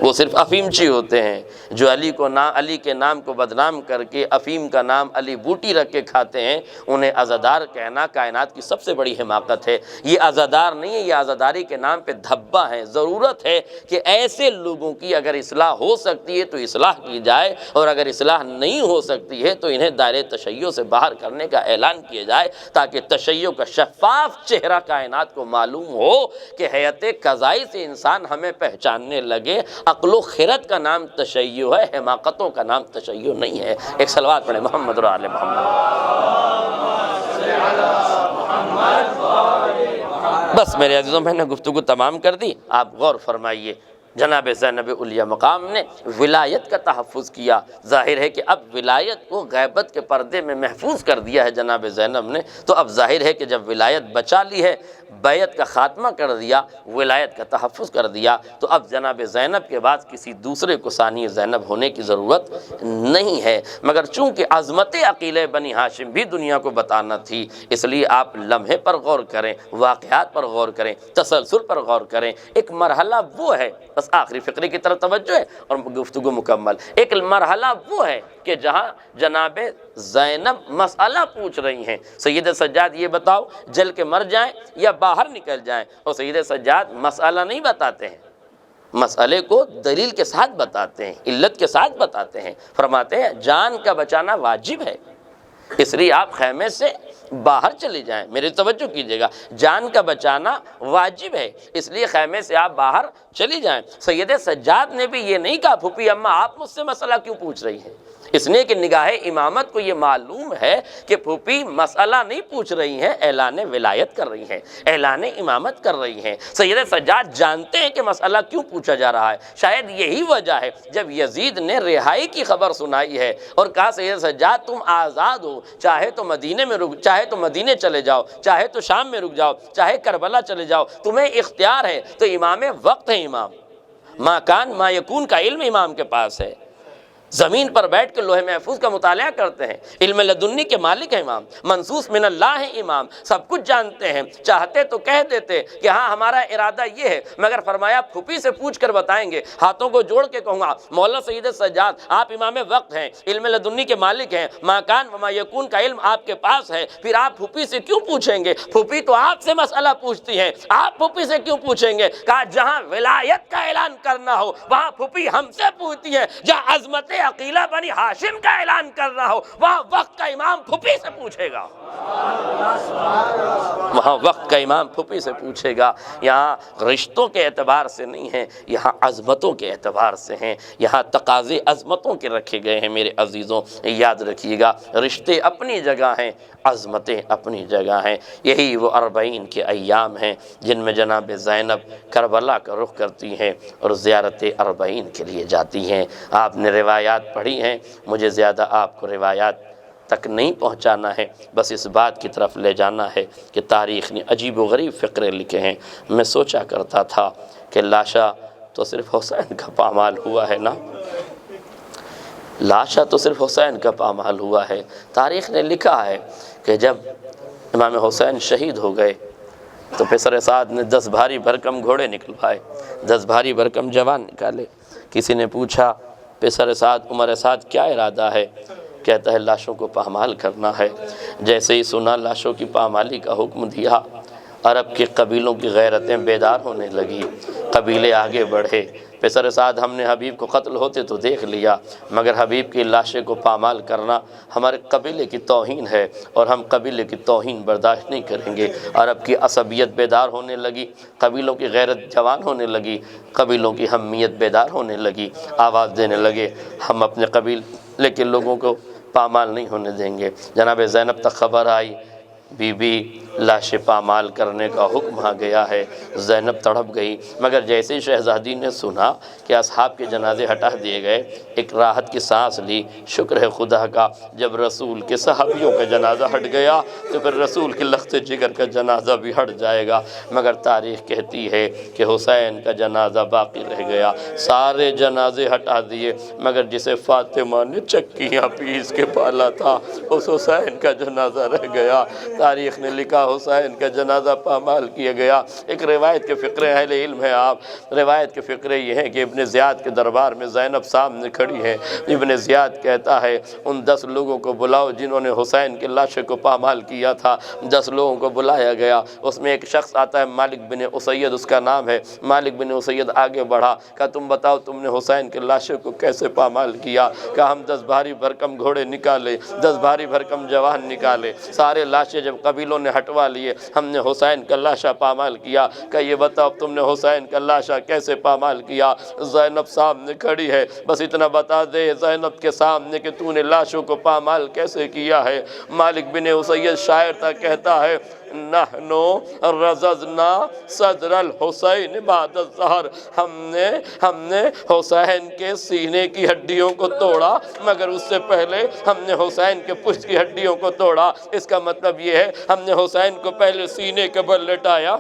وہ صرف افیمچی ہوتے ہیں۔ جو علی کے نام کو بدنام کر کے افیم کا نام علی بوٹی رکھ کے کھاتے ہیں، انہیں عزادار کہنا کائنات کی سب سے بڑی حماقت ہے۔ یہ عزادار نہیں ہے، یہ عزاداری کے نام پہ دھبا ہے۔ ضرورت ہے کہ ایسے لوگوں کی اگر اصلاح ہو سکتی ہے تو اصلاح کی جائے، اور اگر اصلاح نہیں ہو سکتی ہے تو انہیں دائرے تشیع سے باہر کرنے کا اعلان کیا جائے، تاکہ تشیع کا شفاف چہرہ کائنات کو معلوم ہو کہ حیات قضائی سے انسان ہمیں پہچاننے لگے۔ عقل و خرد کا نام تشیع ہے، حماقتوں کا نام تشیع نہیں ہے۔ ایک صلوات پڑھیں محمد اور آل محمد۔ بس میرے عزیزوں، میں نے گفتگو تمام کر دی، آپ غور فرمائیے۔ جناب زینب علیہ مقام نے ولایت کا تحفظ کیا۔ ظاہر ہے کہ اب ولایت کو غیبت کے پردے میں محفوظ کر دیا ہے جناب زینب نے، تو اب ظاہر ہے کہ جب ولایت بچا لی ہے، بیعت کا خاتمہ کر دیا، ولایت کا تحفظ کر دیا، تو اب جناب زینب کے بعد کسی دوسرے کو ثانی زینب ہونے کی ضرورت نہیں ہے۔ مگر چونکہ عظمت عقیلہ بنی ہاشم بھی دنیا کو بتانا تھی، اس لیے آپ لمحے پر غور کریں، واقعات پر غور کریں، تسلسل پر غور کریں۔ ایک مرحلہ وہ ہے، بس آخری فقرے کی طرف توجہ ہے اور گفتگو مکمل۔ ایک مرحلہ وہ ہے کہ جہاں جناب زینب مسئلہ پوچھ رہی ہیں، سید سجاد یہ بتاؤ جل کے مر جائیں یا باہر نکل جائیں، اور سید سجاد مسئلہ نہیں بتاتے ہیں، مسئلے کو دلیل کے ساتھ بتاتے ہیں، علت کے ساتھ بتاتے ہیں۔ فرماتے ہیں جان کا بچانا واجب ہے، اس لیے آپ خیمے سے باہر چلے جائیں۔ میری توجہ کیجئے گا، جان کا بچانا واجب ہے، اس لیے خیمے سے آپ باہر چلی جائیں۔ سید سجاد نے بھی یہ نہیں کہا پھوپھی اماں آپ مجھ سے مسئلہ کیوں پوچھ رہی ہیں، اس لیے کہ نگاہ امامت کو یہ معلوم ہے کہ پھوپھی مسئلہ نہیں پوچھ رہی ہیں، اعلان ولایت کر رہی ہیں، اعلان امامت کر رہی ہیں۔ سید سجاد جانتے ہیں کہ مسئلہ کیوں پوچھا جا رہا ہے، شاید یہی وجہ ہے جب یزید نے رہائی کی خبر سنائی ہے اور کہا سید سجاد تم آزاد ہو، چاہے تو مدینے میں چاہے تو مدینے چلے جاؤ، چاہے تو شام میں رک جاؤ، چاہے کربلا چلے جاؤ، تمہیں اختیار ہے۔ تو امام وقت ہے، امام ما کان ما یکون کا علم امام کے پاس ہے۔ زمین پر بیٹھ کے لوح محفوظ کا مطالعہ کرتے ہیں، علم لدنی کے مالک ہیں امام، منصوص من اللہ ہیں امام، سب کچھ جانتے ہیں، چاہتے تو کہہ دیتے کہ ہاں ہمارا ارادہ یہ ہے، مگر فرمایا پھوپھی سے پوچھ کر بتائیں گے، ہاتھوں کو جوڑ کے کہوں گا مولانا سید سجاد آپ امام وقت ہیں، علم لدنی کے مالک ہیں، ما کان وما یکون کا علم آپ کے پاس ہے، پھر آپ پھوپھی سے کیوں پوچھیں گے؟ پھوپھی تو آپ سے مسئلہ پوچھتی ہیں، آپ پھوپھی سے کیوں پوچھیں گے؟ کہا جہاں ولایت کا اعلان کرنا ہو وہاں پھوپھی ہم سے پوچھتی ہے، جہاں عظمت عقیلہ بنی ہاشم کا اعلان کرنا ہو وہاں وقت کا امام پھوپھی سے پوچھے گا، وہاں وقت کا امام پھوپھی سے پوچھے گا۔ یہاں رشتوں کے اعتبار سے نہیں ہیں، یہاں عظمتوں کے اعتبار سے ہیں، یہاں تقاضے عظمتوں کے رکھے گئے ہیں۔ میرے عزیزوں یاد رکھیے گا، رشتے اپنی جگہ ہیں، عظمتیں اپنی جگہ ہیں۔ یہی وہ 40 کے ایام ہیں جن میں جناب زینب کربلا کا رخ کرتی ہیں اور زیارت 40 کے لیے جاتی ہیں۔ آپ نے روایات پڑھی ہیں، مجھے زیادہ آپ کو روایات تک نہیں پہنچانا ہے، بس اس بات کی طرف لے جانا ہے کہ تاریخ نے عجیب و غریب فقرے لکھے ہیں۔ میں سوچا کرتا تھا کہ لاشا تو صرف حسین کا پامال ہوا ہے نا، لاشا تو صرف حسین کا پامال ہوا ہے۔ تاریخ نے لکھا ہے کہ جب امام حسین شہید ہو گئے تو پسر سعد نے 10 بھاری بھرکم گھوڑے نکلوائے، 10 بھاری بھرکم جوان نکالے۔ کسی نے پوچھا پسر سعد عمر سعد کیا ارادہ ہے؟ کہتا ہے لاشوں کو پامال کرنا ہے۔ جیسے ہی سنا لاشوں کی پامالی کا حکم دیا، عرب کے قبیلوں کی غیرتیں بیدار ہونے لگی، قبیلے آگے بڑھے۔ پسر سعد ہم نے حبیب کو قتل ہوتے تو دیکھ لیا، مگر حبیب کی لاشے کو پامال کرنا ہمارے قبیلے کی توہین ہے اور ہم قبیلے کی توہین برداشت نہیں کریں گے۔ عرب کی عصبیت بیدار ہونے لگی، قبیلوں کی غیرت جوان ہونے لگی، قبیلوں کی حمیت بیدار ہونے لگی، آواز دینے لگے ہم اپنے قبیلے کے لوگوں کو پامال نہیں ہونے دیں گے۔ جناب زینب تک خبر آئی، بی بی لاش پامال کرنے کا حکم آ گیا ہے۔ زینب تڑپ گئی، مگر جیسے شہزادی نے سنا کہ اصحاب کے جنازے ہٹا دیے گئے، ایک راحت کی سانس لی۔ شکر ہے خدا کا، جب رسول کے صحابیوں کا جنازہ ہٹ گیا تو پھر رسول کے لخت جگر کا جنازہ بھی ہٹ جائے گا۔ مگر تاریخ کہتی ہے کہ حسین کا جنازہ باقی رہ گیا، سارے جنازے ہٹا دیے، مگر جسے فاطمہ نے چکیاں پیس کے پالا تھا اس حسین کا جنازہ رہ گیا۔ تاریخ نے لکھا حسین کا جنازہ پامال کیا گیا۔ ایک روایت کے فقرے اہل علم ہے آپ، روایت کے فقرے یہ ہیں کہ ابن زیاد کے دربار میں زینب سامنے کھڑی ہے۔ ابن زیاد کہتا ہے ان 10 لوگوں کو بلاؤ جنہوں نے حسین کے لاشے کو پامال کیا تھا۔ 10 لوگوں کو بلایا گیا، اس میں ایک شخص آتا ہے مالک بن اسید اس کا نام ہے۔ مالک بن اسید آگے بڑھا، کہا تم بتاؤ تم نے حسین کے لاشے کو کیسے پامال کیا؟ کہا ہم 10 بھاری بھرکم گھوڑے نکالے، 10 بھاری بھرکم جوان نکالے، سارے لاشے جب قبیلوں نے ہٹوا لیے ہم نے حسین کا لاشا پامال کیا۔ کہ یہ بتاؤ تم نے حسین کا لاشا کیسے پامال کیا؟ زینب سامنے کھڑی ہے، بس اتنا بتا دے زینب کے سامنے کہ تو نے لاشوں کو پامال کیسے کیا ہے۔ مالک بن اسید شاعر تھا، کہتا ہے نحنو رززنا صدر الحسین بعد الظہر، ہم نے حسین کے سینے کی ہڈیوں کو توڑا مگر اس سے پہلے ہم نے حسین کے پشت کی ہڈیوں کو توڑا۔ اس کا مطلب یہ ہے ہم نے حسین کو پہلے سینے کے بل لٹایا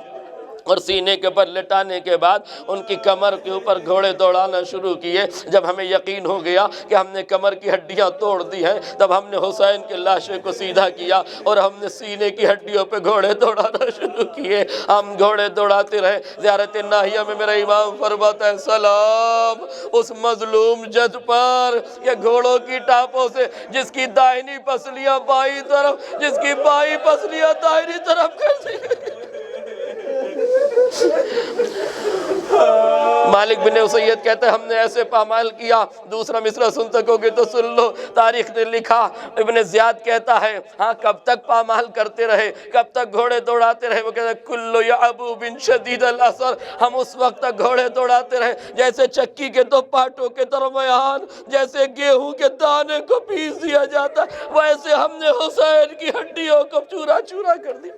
اور سینے کے بل لٹانے کے بعد ان کی کمر کے اوپر گھوڑے دوڑانا شروع کیے۔ جب ہمیں یقین ہو گیا کہ ہم نے کمر کی ہڈیاں توڑ دی ہیں تب ہم نے حسین کے لاشے کو سیدھا کیا اور ہم نے سینے کی ہڈیوں پہ گھوڑے دوڑانا شروع کیے۔ ہم گھوڑے دوڑاتے رہے۔ زیارت ناہیہ میں میرا امام فرماتا ہے سلام اس مظلوم جج پر کہ گھوڑوں کی ٹاپوں سے جس کی دائنی پسلیاں بائیں طرف، جس کی بائیں پسلیاں دائنی طرف کر دی گئی۔ مالک بن اسید کہتے ہیں ہم نے ایسے پامال کیا۔ دوسرا مصرع سن سکو گے تو سن لو، تاریخ نے لکھا۔ ابن زیاد کہتا ہے ہاں کب تک پامال کرتے رہے، کب تک گھوڑے دوڑاتے رہے؟ وہ کہتا ہے کلو یعبو بن شدید الاثر، ہم اس وقت تک گھوڑے دوڑاتے رہے جیسے چکی کے 2 پاٹوں کے درمیان جیسے گیہوں کے دانے کو پیس دیا جاتا، ویسے ہم نے حسین کی ہڈیوں کو چورا چورا کر دیا۔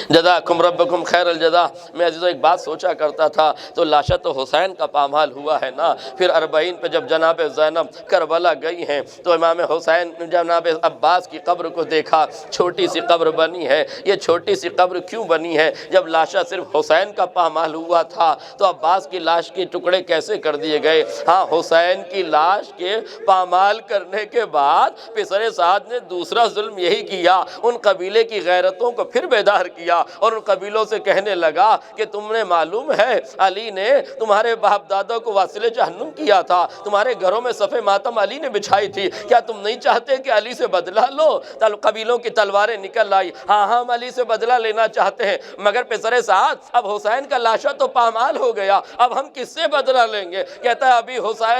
جزاکم ربکم خیر الجزا۔ میں عزیزو ایک بات سوچا کرتا تھا، تو لاشت حسین کا پامال ہوا ہے نا، پھر 40 پہ جب جناب زینب کربلا گئی ہیں تو امام حسین جناب عباس کی قبر کو دیکھا، چھوٹی سی قبر بنی ہے۔ یہ چھوٹی سی قبر کیوں بنی ہے؟ جب لاشہ صرف حسین کا پامال ہوا تھا تو عباس کی لاش کے ٹکڑے کیسے کر دیے گئے؟ ہاں، حسین کی لاش کے پامال کرنے کے بعد پسر سعد نے دوسرا ظلم یہی کیا، ان قبیلے کی غیرتوں کو پھر بیدار کیا اور ان قبیلوں سے کہنے لگا کہ تم نے معلوم ہے علی نے تمہارے باپ دادوں کو واصل جہنم کیا تھا، تمہارے گھروں میں صف ماتم علی نے بچھائی تھی، کیا تم نہیں چاہتے کہ علی سے بدلہ لو؟ قبیلوں کی تلواریں نکل آئی، ہاں ہم علی سے بدلہ لینا چاہتے ہیں، مگر پسر سعد اب حسین کا لاشا تو پامال ہو گیا، اب ہم کس سے بدلہ لیں گے؟ کہتا ہے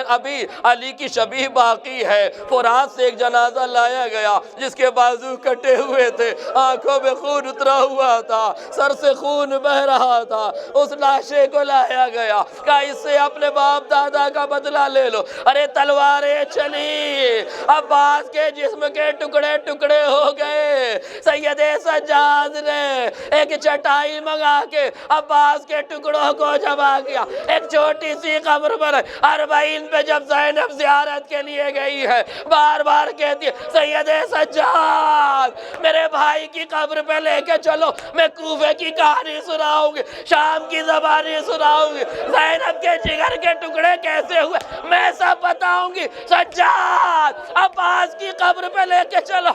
ابھی علی کی شبیہ باقی ہے۔ فرات سے ایک جنازہ لایا گیا جس کے بازو کٹے ہوئے تھے، آنکھوں میں خون اترا ہوا تھا، سر سے خون بہ رہا تھا، اس لاشے کو لایا گیا، کہا اس سے اپنے باپ دادا کا بدلہ لے لو۔ ارے تلواریں چلی، عباس کے جسم کے ٹکڑے ٹکڑے ہو گئے۔ سید سجاد نے ایک چٹائی منگا کے عباس کے ٹکڑوں کو جمع کیا، ایک چھوٹی سی قبر پر 40 پہ جب زینب زیارت کے لیے گئی ہے، بار بار کہتی ہے سید سجاد میرے بھائی کی قبر پہ لے کے چلو، میں کوفے کی کہانی سناؤں گی، شام کی زبانی سناؤں گی، زینب کے جگر کے ٹکڑے کیسے ہوئے میں سب بتاؤں گی۔ سجاد عباس کی قبر پہ لے کے چلو۔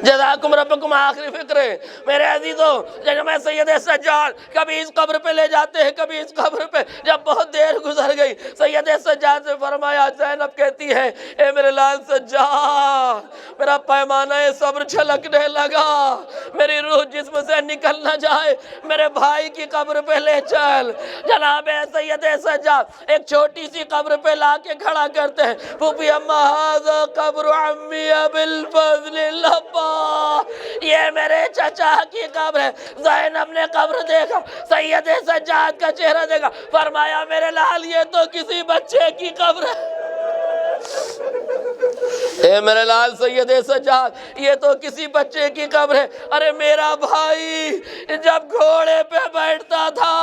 جزاکم ربکم آخری فکر ہے میرے عزیزوں، جب میں سید سجاد کبھی اس قبر پہ لے جاتے ہیں، کبھی اس قبر پہ، جب بہت دیر گزر گئی سید سجاد سے فرمایا، زینب کہتی ہے اے میرے لال سجاد میرا پیمانہ صبر چھلکنے لگا، میری روح جسم سے نکل نہ جائے، میرے بھائی کی قبر پہ لے چل۔ جناب سید سجاد ایک چھوٹی سی قبر پہ لا کے کھڑا کرتے ہیں، پھوپھی اما ھذا قبر عمی ابی الفضل یہ میرے چچا کی قبر ہے۔ زینب نے قبر دیکھا، سید سجاد کا چہرہ دیکھا، فرمایا میرے لال یہ تو کسی بچے کی قبر ہے۔ اے میرے لال سید سجاد یہ تو کسی بچے کی قبر ہے۔ ارے میرا بھائی جب گھوڑے پہ بیٹھتا تھا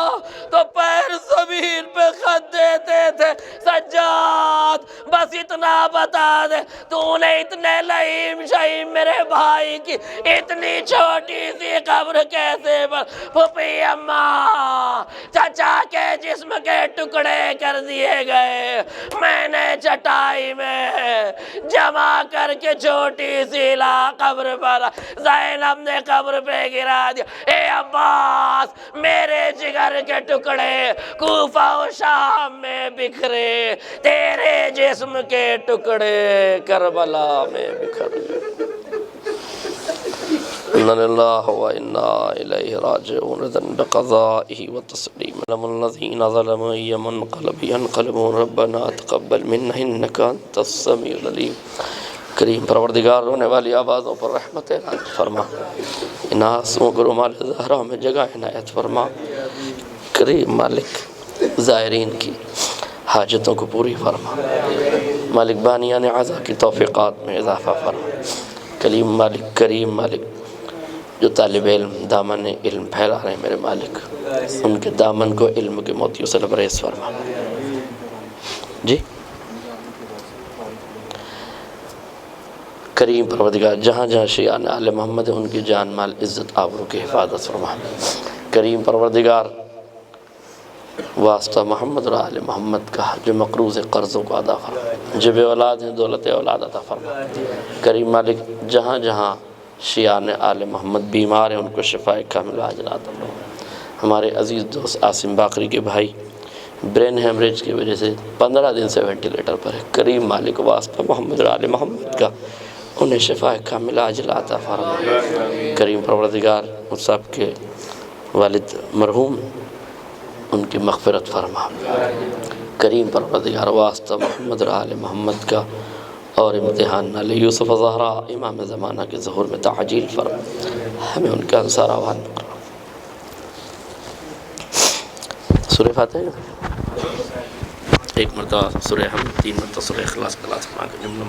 تو پیر زمین پہ خط دیتے تھے۔ سجاد بس اتنا بتا دے تو نے اتنے لئیم شئیم میرے بھائی کی اتنی چھوٹی سی قبر کیسے پر؟ پھوپھی اماں چچا کے جسم کے ٹکڑے کر دیے گئے، میں نے چٹائی میں جمع کر کے چھوٹی سی قبر پر زینب نے قبر پہ گرا دیا۔ اے عباس میرے جگر کے ٹکڑے کوفہ و شام میں بکھرے، تیرے جسم کے ٹکڑے کربلا میں بکھر گئے۔ اِنَّ لِلَّهِ وَإِنَّا إِلَيْهِ رَاجِعُونَ رضاً بِقَضَائِهِ وَتَسْلِيمًا الَّذِينَ ظَلَمُوا يَنقَلِبُونَ رَبَّنَا تَقَبَّلْ مِنَّا إِنَّكَ أَنْتَ السَّمِيعُ الْعَلِيمُ۔ کریم پروردگار رونے والی آوازوں پر رحمت عنایت فرما، ان آنسوؤں کو رومال زہرا میں جگہ عنایت فرما۔ کریم مالک زائرین کی حاجتوں کو پوری فرما، مالک بانیان عزا کی توفیقات میں اضافہ فرما۔ کریم مالک جو طالب علم دامن علم پھیلا رہے ہیں میرے مالک، ان کے دامن کو علم کے موتیوں سے لبریز فرما۔ جی کریم پروردگار جہاں جہاں شیعان آل محمد ہیں ان کی جان مال عزت آبرو کی حفاظت فرما۔ کریم پروردگار واسطہ محمد اور آل محمد کا جو مقروض قرضوں کو ادا فرما، جب اولاد ہیں دولت اولاد عطا فرما۔ کریم مالک جہاں جہاں شیعان آل محمد بیمار ہیں ان کو شفاء کاملہ عاجلہ عطا فرما۔ ہمارے عزیز دوست عاصم باقری کے بھائی برین ہیمریج کی وجہ سے 15 دن سے وینٹیلیٹر پر ہے، کریم مالک واسطہ محمد اور آل محمد کا انہیں شفاء کاملہ عاجلہ عطا فرما۔ کریم پروردگار اس صاحب کے والد مرحوم ان کی مغفرت فرما۔ کریم پروردگار واسطہ محمد اور آل محمد کا اور امتحان علی یوسف زہرا امام زمانہ کے ظہور میں تعجیل فرما، ہمیں ان کا انصار آوان مقرر۔ سورہ فاتحہ ایک مرتبہ سورہ حمد، 3 مرتبہ سورہ اخلاص کلاس فرما کے جملہ